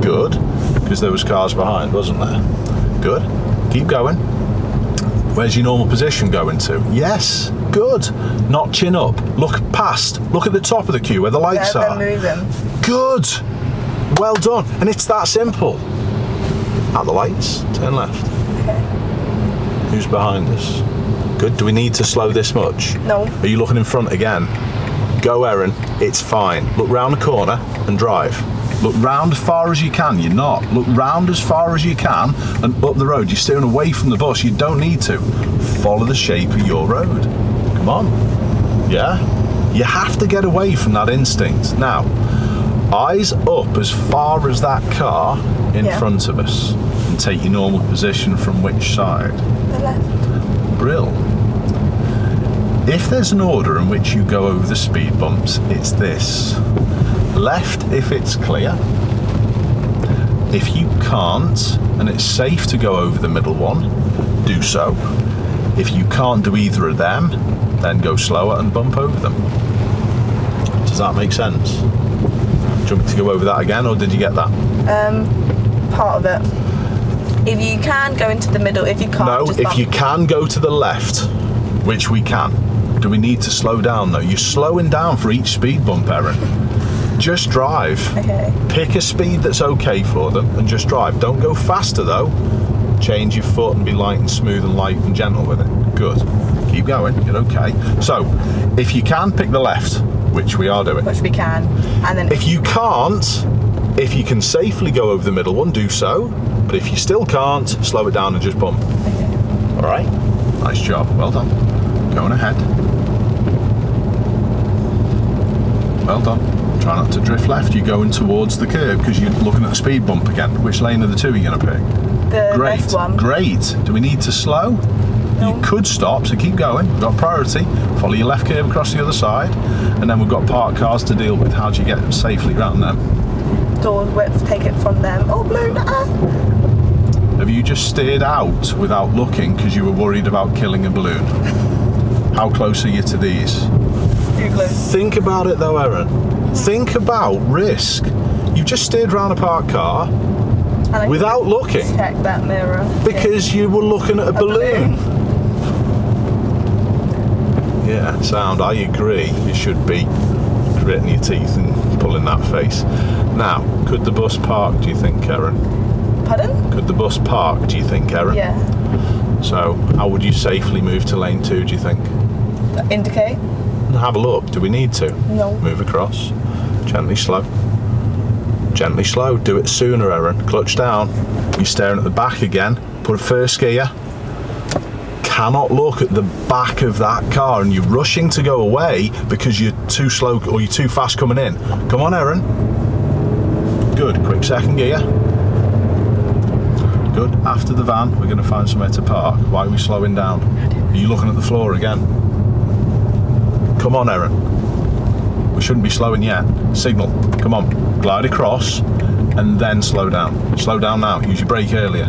Good. Because there was cars behind, wasn't there? Good. Keep going. Where's your normal position going to? Yes. Good. Not chin up. Look past. Look at the top of the queue where the lights are. They're moving. Good. Well done. And it's that simple. At the lights. Turn left. Okay. Who's behind us? Good. Do we need to slow this much? No. Are you looking in front again? Go, Erin. It's fine. Look round the corner and drive. Look round as far as you can. You're not. Look round as far as you can and up the road. You're steering away from the bus. You don't need to. Follow the shape of your road. Come on. Yeah? You have to get away from that instinct. Now, eyes up as far as that car in front of us and take your normal position from which side? The left. Brill. If there's an order in which you go over the speed bumps, it's this. Left if it's clear. If you can't and it's safe to go over the middle one, do so. If you can't do either of them, then go slower and bump over them. Does that make sense? Do you want me to go over that again, or did you get that? Part of it. If you can, go into the middle. If you can't, no, just if bump. you can go to the left, which we can. Do we need to slow down though? You're slowing down for each speed bump, Erin. Just drive. Okay. Pick a speed that's okay for them and just drive. Don't go faster though. Change your foot and be light and smooth and light and gentle with it. Good. Keep going. You're okay. So, if you can, pick the left, which we are doing. Which we can. And then if you can't, if you can safely go over the middle one, do so. But if you still can't, slow it down and just bump. Okay. All right. Nice job. Well done. Going ahead. Well done. Try not to drift left. You're going towards the curb because you're looking at the speed bump again. Which lane of the two are you going to pick? The Great. left one. Great. Do we need to slow? No. You could stop, so keep going. We've got priority. Follow your left curb across the other side. And then we've got parked cars to deal with. How do you get safely around them? Door width, take it from them. Oh, balloon. Have you just steered out without looking because you were worried about killing a balloon? How close are you to these? Too close. Think about it though, Erin. Think about risk. You've just steered around a parked car without looking. Check that mirror. Because you were looking at a balloon. Yeah, sound, I agree. You should be gritting your teeth and pulling that face. Now, could the bus park, do you think, Erin? Pardon? Could the bus park, do you think, Erin? Yeah. So, how would you safely move to lane 2, do you think? Indicate? Have a look. Do we need to? No. Move across. Gently slow. Gently slow. Do it sooner, Erin. Clutch down. You're staring at the back again. Put a first gear. Cannot look at the back of that car and you're rushing to go away because you're too slow or you're too fast coming in. Come on, Erin. Good. Quick second gear. Good. After the van, we're going to find somewhere to park. Why are we slowing down? Are you looking at the floor again? Come on, Erin. We shouldn't be slowing yet. Signal. Come on. Glide across and then slow down. Slow down now. Use your brake earlier.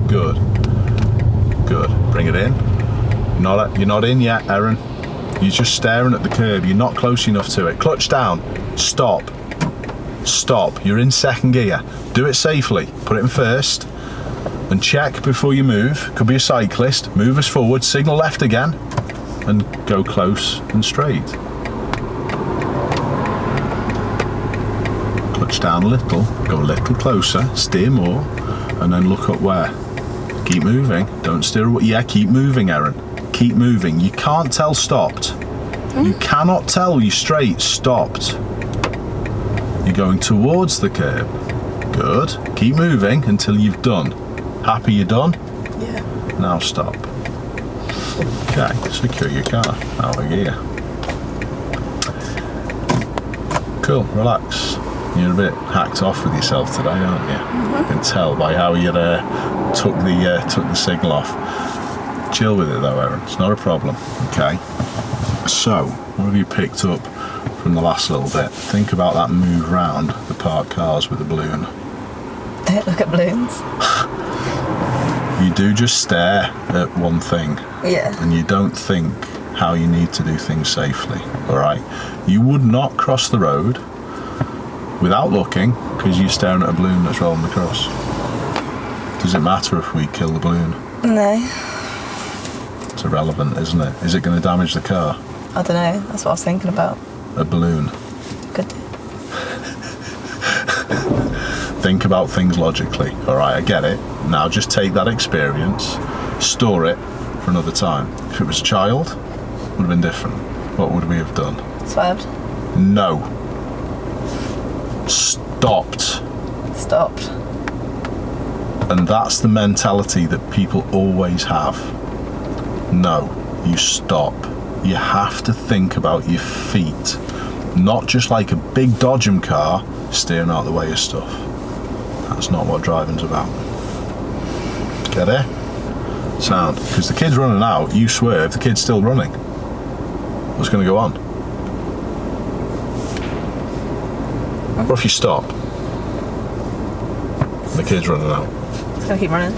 Good. Good. Bring it in. You're not in yet, Erin. You're just staring at the curb. You're not close enough to it. Clutch down. Stop. Stop. You're in second gear. Do it safely. Put it in first. And check before you move. Could be a cyclist. Move us forward. Signal left again. And go close and straight. Clutch down a little, go a little closer, steer more, and then look up where. Keep moving, don't steer away. Yeah, keep moving, Erin. Keep moving. You can't tell stopped. You cannot tell you're straight, stopped. You're going towards the curb. Good. Keep moving until you've done. Happy you're done? Yeah. Now stop. Okay, secure your car. Out of gear. Cool, relax. You're a bit hacked off with yourself today, aren't you? I can tell by how you took the signal off. Chill with it though, Erin. It's not a problem. Okay. So, what have you picked up from the last little bit? Think about that move round the parked cars with the balloon. Don't look at balloons. You do just stare at one thing. Yeah. And you don't think how you need to do things safely. All right. You would not cross the road without looking because you're staring at a balloon that's rolling across. Does it matter if we kill the balloon? No. It's irrelevant, isn't it? Is it going to damage the car? I don't know. That's what I was thinking about. A balloon. Good. Think about things logically. All right, I get it. Now just take that experience, store it for another time. If it was a child, it would have been different. What would we have done? Swerved. No. Stopped. Stopped. And that's the mentality that people always have. No, you stop. You have to think about your feet, not just like a big dodgem car steering out the way of stuff. That's not what driving's about. Get it? Sound. Because the kid's running out, you swerve, the kid's still running. What's going to go on? What if you stop? The kid's running out. It's going to keep running.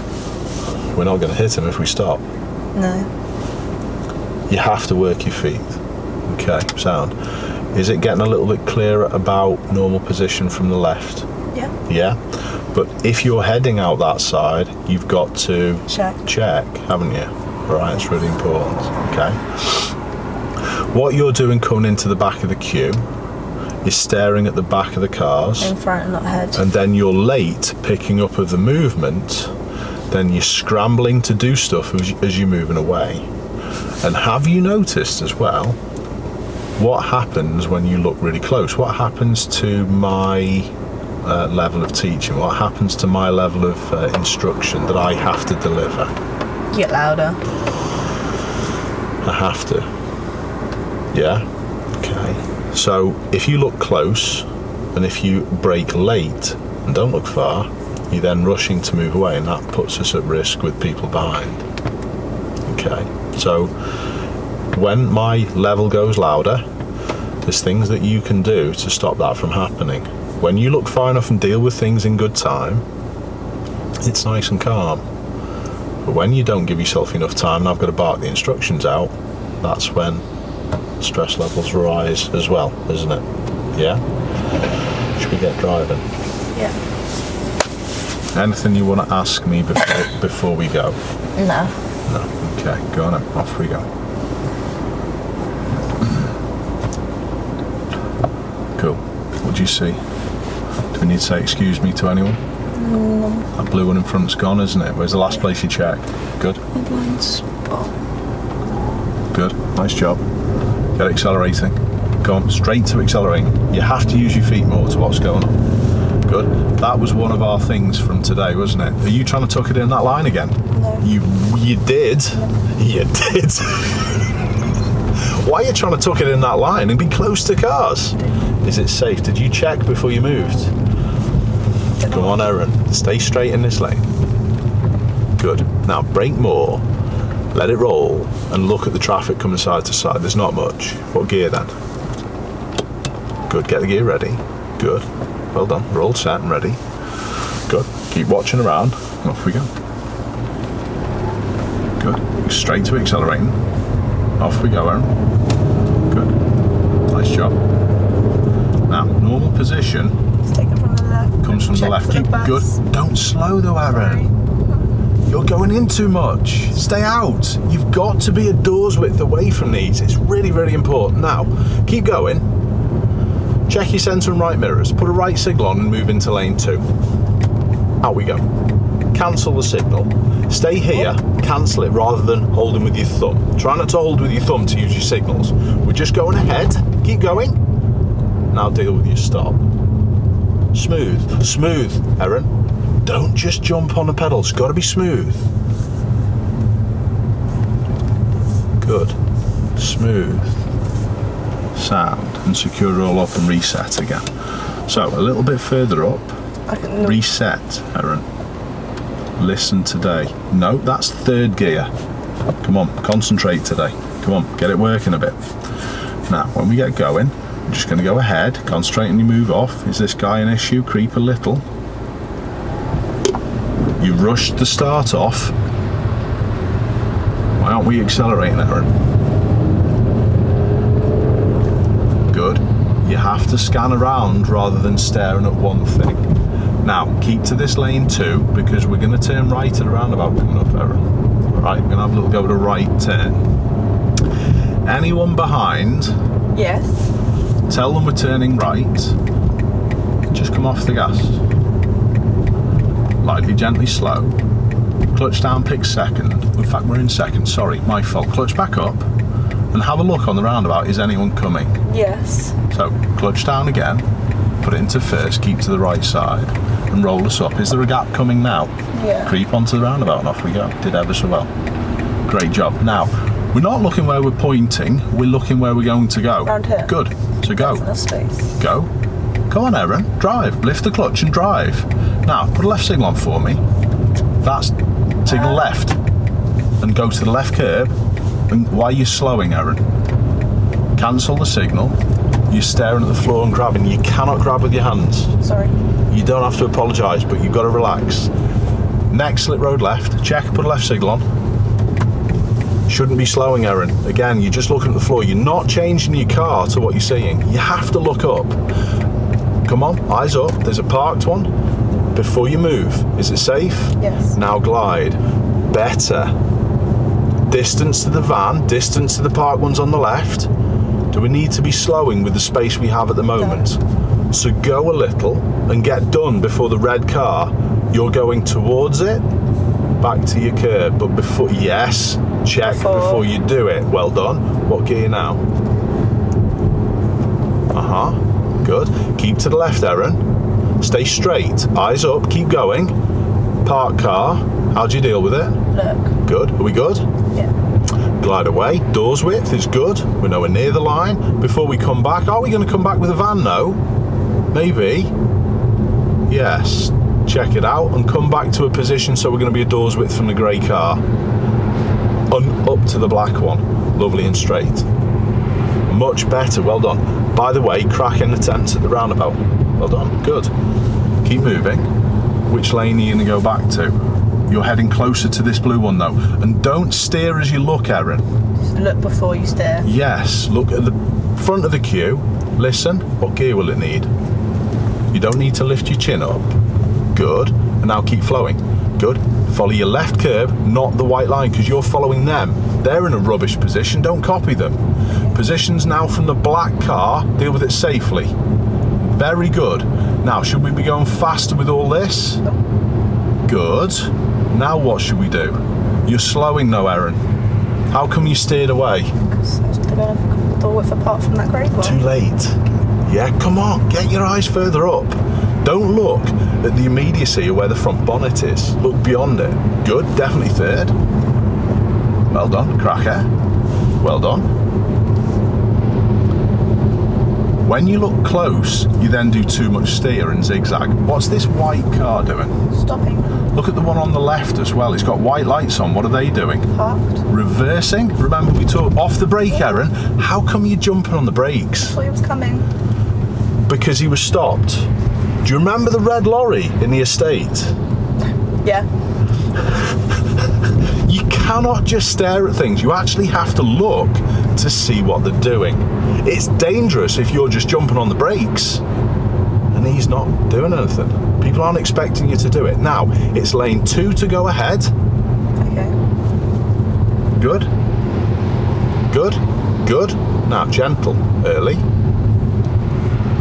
We're not going to hit him if we stop. No. You have to work your feet. Okay, sound. Is it getting a little bit clearer about normal position from the left? Yeah. Yeah? But if you're heading out that side, you've got to check, haven't you? Right, it's really important. Okay. What you're doing coming into the back of the queue is staring at the back of the cars. In front and not ahead. And then you're late picking up of the movement. Then you're scrambling to do stuff as you're moving away. And have you noticed as well what happens when you look really close? What happens to my level of teaching? What happens to my level of instruction that I have to deliver? You get louder. I have to. Yeah? Okay. So if you look close and if you brake late and don't look far, you're then rushing to move away, and that puts us at risk with people behind. Okay. So when my level goes louder, there's things that you can do to stop that from happening. When you look far enough and deal with things in good time, it's nice and calm. But when you don't give yourself enough time and I've got to bark the instructions out, that's when stress levels rise as well, isn't it? Yeah? Should we get driving? Yeah. Anything you want to ask me before we go? No. No. Okay, go on then. Off we go. Cool. What do you see? Do we need to say excuse me to anyone? No. That blue one in front's gone, isn't it? Where's the last place you checked? Good. Blind spot. Good. Nice job. Get accelerating. Go on. Straight to accelerating. You have to use your feet more to what's going on. Good. That was one of our things from today, wasn't it? Are you trying to tuck it in that line again? No. You did. No. You did. Why are you trying to tuck it in that line and be close to cars? Is it safe? Did you check before you moved? Come on, Erin. Stay straight in this lane. Good. Now brake more. Let it roll and look at the traffic coming side to side. There's not much. What gear then? Good. Get the gear ready. Good. Well done. We're all set and ready. Good. Keep watching around. Off we go. Good. Straight to accelerating. Off we go, Erin. Good. Nice job. Now, normal position comes from the left. Keep good. Don't slow though, Erin. You're going in too much. Stay out. You've got to be a door's width away from these. It's really, really important. Now, keep going. Check your centre and right mirrors. Put a right signal on and move into lane 2. Out we go. cancel the signal. Stay here, cancel it rather than holding with your thumb. Try not to hold with your thumb to use your signals. We're just going ahead. Keep going. Now deal with your stop. Smooth. Smooth, Erin. Don't just jump on the pedals. Got to be smooth. Good. Smooth. Sound. And secure it all up and reset again. So, a little bit further up. Reset, Erin. Listen today. No, that's third gear. Come on, concentrate today. Come on, get it working a bit. Now, when we get going, I'm just going to go ahead, concentrate on your move off. Is this guy an issue? Creep a little. You rushed the start off. Why aren't we accelerating, Erin? Good. You have to scan around rather than staring at one thing. Now, keep to this lane too, because we're going to turn right at a roundabout coming up, Erin. Alright, we're going to have a little go at a right turn. Anyone behind? Yes. Tell them we're turning right. Just come off the gas. Lightly, gently, slow. Clutch down, pick second. In fact, we're in second, sorry, my fault. Clutch back up and have a look on the roundabout. Is anyone coming? Yes. So, clutch down again, put it into first, keep to the right side and roll us up. Is there a gap coming now? Yeah. Creep onto the roundabout and off we go. Did ever so well. Great job. Now, we're not looking where we're pointing, we're looking where we're going to go. Round here. Good. So go. That's space. Go. Come on, Erin. Drive. Lift the clutch and drive. Now, put a left signal on for me. That's signal left. And go to the left curb. And while you're slowing, Erin, cancel the signal. You're staring at the floor and grabbing. You cannot grab with your hands. Sorry. You don't have to apologise, but you've got to relax. Next slip road left. Check. Put a left signal on. Shouldn't be slowing, Erin. Again, you're just looking at the floor. You're not changing your car to what you're seeing. You have to look up. Come on, eyes up. There's a parked one. Before you move, is it safe? Yes. Now glide. Better. Distance to the van, distance to the parked ones on the left. Do we need to be slowing with the space we have at the moment? No. So go a little and get done before the red car. You're going towards it, back to your curb, but before, yes, check before you do it. Well done. What gear now? Good. Keep to the left, Erin. Stay straight. Eyes up. Keep going. Park car. How do you deal with it? Look. Good. Are we good? Yeah. Glide away. Doors width is good. We're nowhere near the line. Before we come back, are we going to come back with a van? No. Maybe. Yes. Check it out and come back to a position so we're going to be a doors width from the grey car. Up to the black one. Lovely and straight. Much better. Well done. By the way, cracking the tents at the roundabout. Well done. Good. Keep moving. Which lane are you going to go back to? You're heading closer to this blue one though. And don't steer as you look, Erin. Just look before you steer. Yes. Look at the front of the queue. Listen. What gear will it need? You don't need to lift your chin up. Good. And now keep flowing. Good. Follow your left curb, not the white line, because you're following them. They're in a rubbish position. Don't copy them. Positions now from the black car. Deal with it safely. Very good. Now, should we be going faster with all this? Good. Now what should we do? You're slowing though, Erin. How come you steered away? Because I was going to go a door width apart from that grey one. Too late. Yeah, come on. Get your eyes further up. Don't look at the immediacy of where the front bonnet is. Look beyond it. Good. Definitely third. Well done. Cracker. Well done. When you look close, you then do too much steer and zigzag. What's this white car doing? Stopping. Look at the one on the left as well. It's got white lights on. What are they doing? Parked. Reversing. Remember we talked off the brake, Erin. How come you're jumping on the brakes? I thought he was coming. Because he was stopped. Do you remember the red lorry in the estate? Yeah. You cannot just stare at things. You actually have to look to see what they're doing. It's dangerous if you're just jumping on the brakes and he's not doing anything. People aren't expecting you to do it. Now, it's lane 2 to go ahead. Okay. Good. Good. Good. Now, gentle. Early.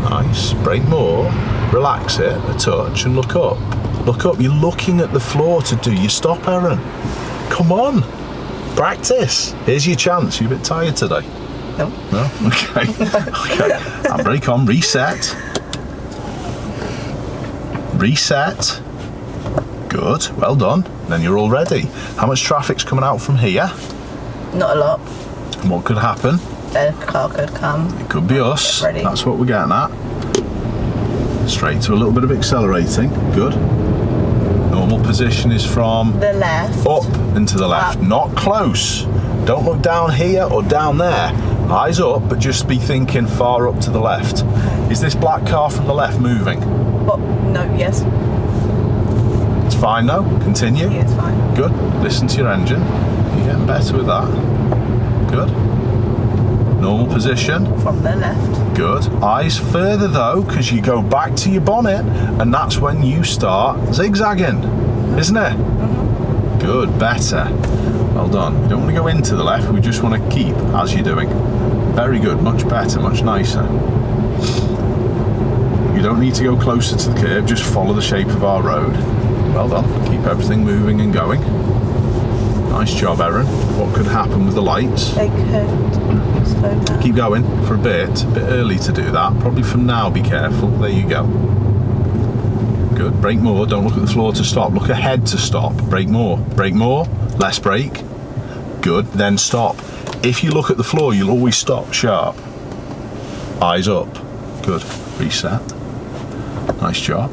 Nice. Brake more. Relax it a touch and look up. Look up. You're looking at the floor to do your stop, Erin. Come on. Practice. Here's your chance. You a bit tired today? No. No? Okay. Okay. Handbrake on. Reset. Reset. Good. Well done. Then you're all ready. How much traffic's coming out from here? Not a lot. And what could happen? A car could come. It could be us. Ready. That's what we're getting at. Straight to a little bit of accelerating. Good. Normal position is from The left. up and to the left. Up. Not close. Don't look down here or down there. Eyes up, but just be thinking far up to the left. Is this black car from the left moving? What? No, yes. It's fine now. Continue. Yeah, it's fine. Good. Listen to your engine. You're getting better with that. Good. Normal position. From the left. Good. Eyes further though, because you go back to your bonnet, and that's when you start zigzagging, isn't it? Mm-hmm. Good. Better. Well done. We don't want to go into the left. We just want to keep as you're doing. Very good. Much better. Much nicer. You don't need to go closer to the curb. Just follow the shape of our road. Well done. Keep everything moving and going. Nice job, Erin. What could happen with the lights? They could slow down. Keep going for a bit early to do that. Probably from now, be careful. There you go. Good. Brake more. Don't look at the floor to stop. Look ahead to stop. Brake more. Brake more. Less brake. Good. Then stop. If you look at the floor, you'll always stop sharp. Eyes up. Good. Reset. Nice job.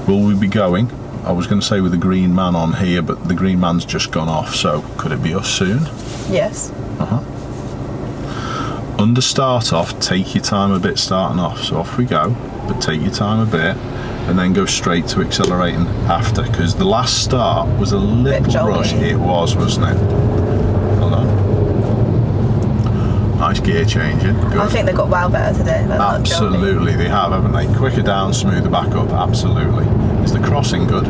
Will we be going? I was going to say with the green man on here, but the green man's just gone off, so could it be us soon? Yes. Under start off, take your time a bit starting off. So off we go, but take your time a bit, and then go straight to accelerating after, because the last start was a little rush. It was, wasn't it? Hold on. Nice gear changing. Good. I think they got well better today. Absolutely, they have, haven't they? Quicker down, smoother back up. Absolutely. Is the crossing good?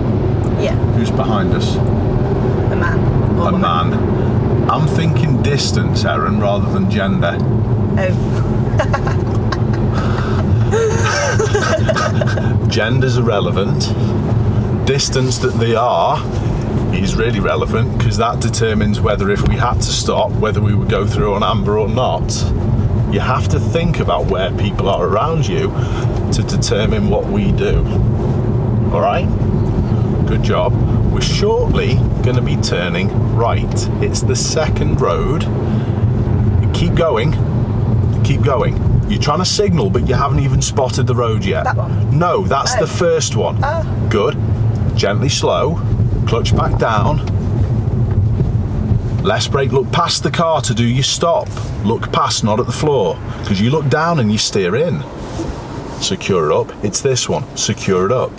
Yeah. Who's behind us? A man. Or A woman. man. I'm thinking distance, Erin, rather than gender. Oh. Gender's irrelevant. Distance that they are is really relevant, because that determines whether, if we had to stop, whether we would go through an amber or not. You have to think about where people are around you to determine what we do. All right? Good job. We're shortly going to be turning right. It's the second road. Keep going. Keep going. You're trying to signal, but you haven't even spotted the road yet. That one? No, that's the first one. Good. Gently slow. Clutch back down. Less brake. Look past the car to do your stop. Look past, not at the floor, because you look down and you steer in. Secure it up. It's this one. Secure it up.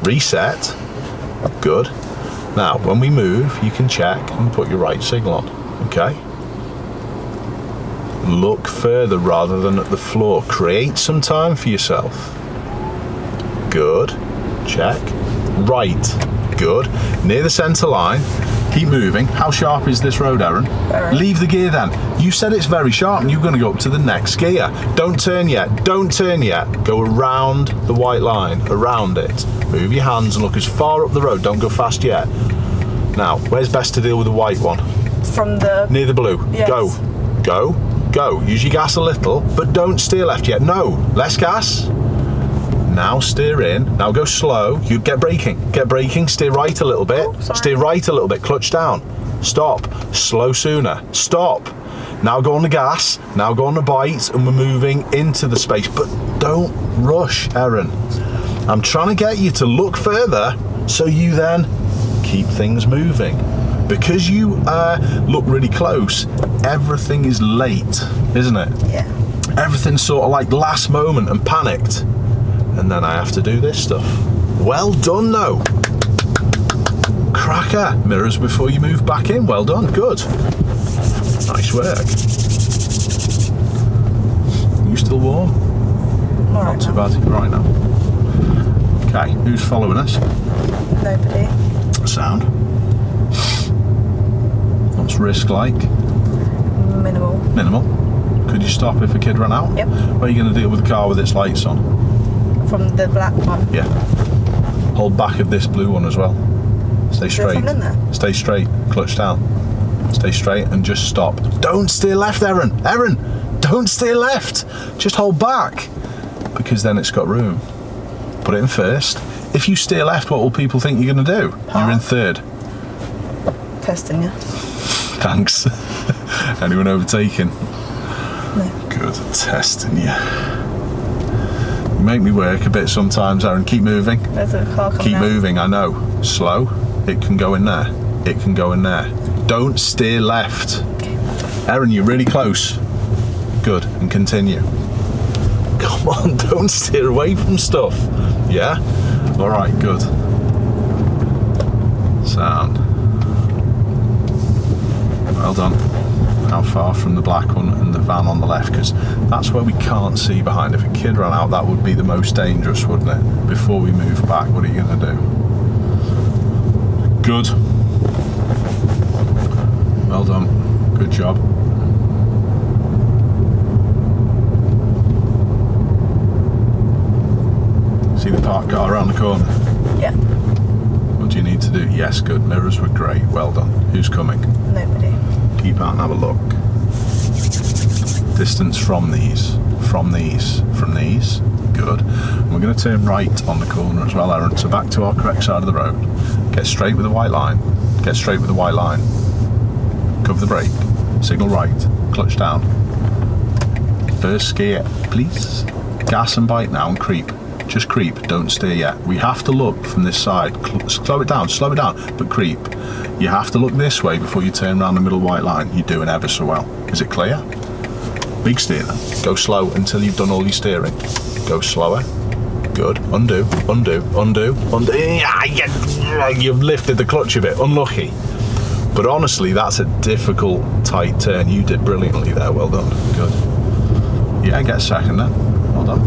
Reset. Good. Now, when we move, you can check and put your right signal on. Okay? Look further rather than at the floor. Create some time for yourself. Good. Check. Right. Good. Near the centre line. Keep moving. How sharp is this road, Erin? Leave the gear then. You said it's very sharp and you're going to go up to the next gear. Don't turn yet. Don't turn yet. Go around the white line. Around it. Move your hands and look as far up the road. Don't go fast yet. Now, where's best to deal with the white one? From the... Near the blue. Yes. Go. Go. Go. Use your gas a little, but don't steer left yet. No. Less gas. Now steer in. Now go slow. You get braking. Get braking. Steer right a little bit. Steer right a little bit. Clutch down. Stop. Slow sooner. Stop. Now go on the gas. Now go on the bite, and we're moving into the space. But don't rush, Erin. I'm trying to get you to look further so you then keep things moving. Because you look really close, everything is late, isn't it? Yeah. Everything's sort of like last moment and panicked. And then I have to do this stuff. Well done, though. Cracker. Mirrors before you move back in. Well done. Good. Nice work. You still warm? All right. Not too bad. Right now. Okay. Who's following us? Nobody. Sound. What's risk like? Minimal. Minimal. Could you stop if a kid ran out? Yep. Where are you going to deal with the car with its lights on? From the black one. Yeah. Hold back of this blue one as well. Stay straight. In there? Stay straight. Clutch down. Stay straight and just stop. Don't steer left, Erin. Erin, don't steer left. Just hold back, because then it's got room. Put it in first. If you steer left, what will people think you're going to do? You're in third. Testing you. Thanks. Anyone overtaking? No. Good. Testing you. You make me work a bit sometimes, Erin. Keep moving. There's a car coming Keep out. moving, I know. Slow. It can go in there. It can go in there. Don't steer left. Okay. Erin, you're really close. Good. And continue. Come on, don't steer away from stuff. Yeah? All right, good. Sound. Well done. How far from the black one and the van on the left? Because that's where we can't see behind. If a kid ran out, that would be the most dangerous, wouldn't it? Before we move back, what are you going to do? Good. Well done. Good job. See the parked car around the corner? Yeah. What do you need to do? Yes, good. Mirrors were great. Well done. Who's coming? Nobody. Keep out and have a look. Distance from these. From these. Good. And we're going to turn right on the corner as well, Erin. So back to our correct side of the road. Get straight with the white line. Get straight with the white line. Cover the brake. Signal right. Clutch down. First gear, please. Gas and bite now and creep. Just creep. Don't steer yet. We have to look from this side. Slow it down, but creep. You have to look this way before you turn around the middle white line. You're doing ever so well. Is it clear? Big steer then. Go slow until you've done all your steering. Go slower. Good. Undo. Yeah, you've lifted the clutch a bit. Unlucky. But honestly, that's a difficult, tight turn. You did brilliantly there. Well done. Good. Yeah, get a second then. Well done.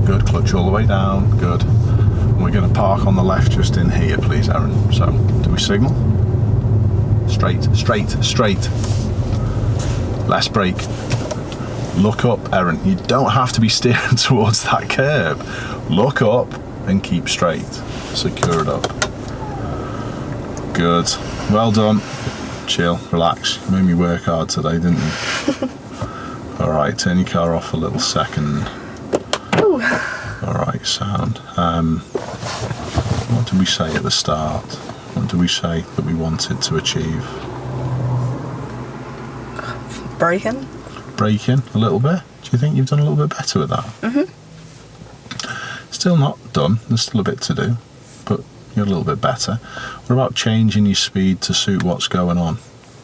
Good. Clutch all the way down. Good. And we're going to park on the left just in here, please, Erin. So, do we signal? Straight. Less brake. Look up, Erin. You don't have to be steering towards that curb. Look up and keep straight. Secure it up. Good. Well done. Chill. Relax. You made me work hard today, didn't you? Alright, turn your car off a little second. Alright, sound. What did we say at the start? What did we say that we wanted to achieve? Braking a little bit. Do you think you've done a little bit better with that? Still not done. There's still a bit to do, but you're a little bit better. What about changing your speed to suit what's going on?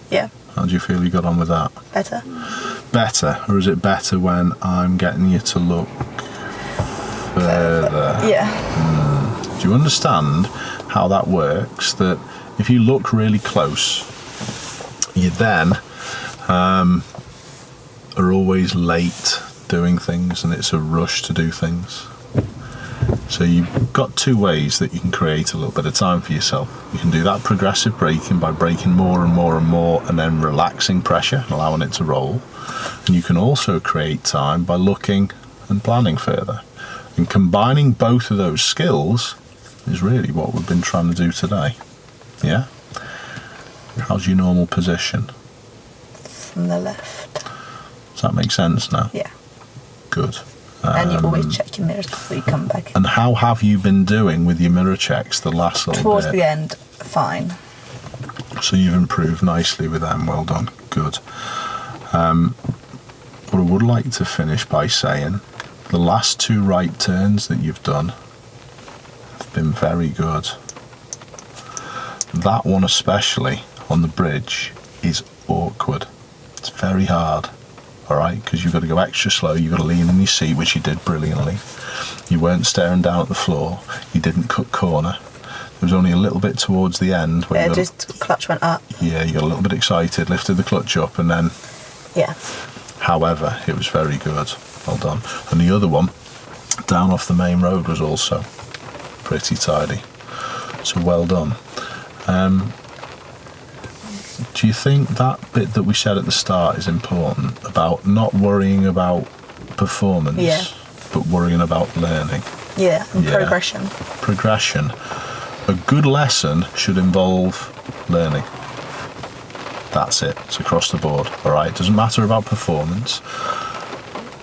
Yeah. How do you feel you got on with that? Better, or is it better when I'm getting you to look further? Yeah. Do you understand how that works? That if you look really close, you then are always late doing things, and it's a rush to do things. So you've got two ways that you can create a little bit of time for yourself. You can do that progressive braking by braking more and more and more, and then relaxing pressure, allowing it to roll. And you can also create time by looking and planning further. And combining both of those skills is really what we've been trying to do today. Yeah? How's your normal position? From the left. Does that make sense now? Yeah. Good. And you always check your mirrors before you come back. And how have you been doing with your mirror checks the last little Towards bit? the end, fine. So you've improved nicely with them. Well done. Good. What I would like to finish by saying, the last two right turns that you've done have been very good. That one especially on the bridge is awkward. It's very hard. Alright, because you've got to go extra slow, you've got to lean in your seat, which you did brilliantly. You weren't staring down at the floor, you didn't cut corner. There was only a little bit towards the end where clutch went up. Yeah, you got a little bit excited, lifted the clutch up, and then... Yeah. However, it was very good. Well done. And the other one, down off the main road, was also pretty tidy. So well done. Do you think that bit that we said at the start is important, about not worrying about performance, but worrying about learning? Yeah, and progression. Progression. A good lesson should involve learning. That's it. It's across the board. All right. It doesn't matter about performance.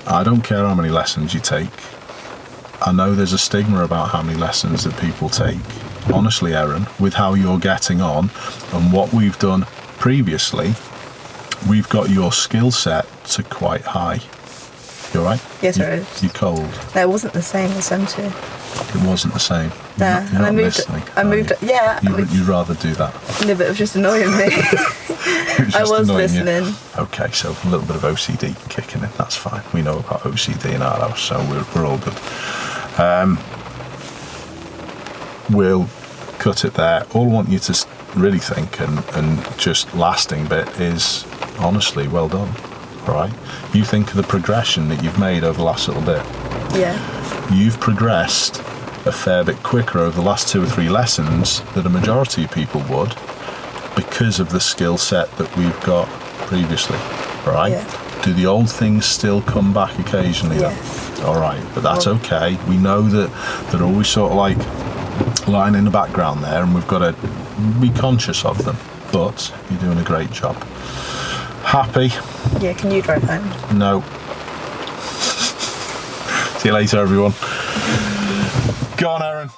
I don't care how many lessons you take. I know there's a stigma about how many lessons that people take. Honestly, Erin, with how you're getting on and what we've done previously, we've got your skill set to quite high. You all right? Yes, it is. You're cold. No, it wasn't the same as them two. It wasn't the same. No, You're not listening. Yeah. You'd rather do that. No, but it was just annoying me. I was listening. You. Okay, so a little bit of OCD kicking in. That's fine. We know about OCD in our house, so we're all good. We'll cut it there. All I want you to really think and just lasting bit is, honestly, well done. All right? You think of the progression that you've made over the last little bit. Yeah. You've progressed a fair bit quicker over the last 2 or 3 lessons than a majority of people would because of the skill set that we've got previously. All right? Yeah. Do the old things still come back occasionally? Yes. Though? All right, but that's okay. We know that they're always sort of like lying in the background there, and we've got to be conscious of them. But you're doing a great job. Happy? Yeah, can you drive home? No. See you later, everyone. Go on, Erin.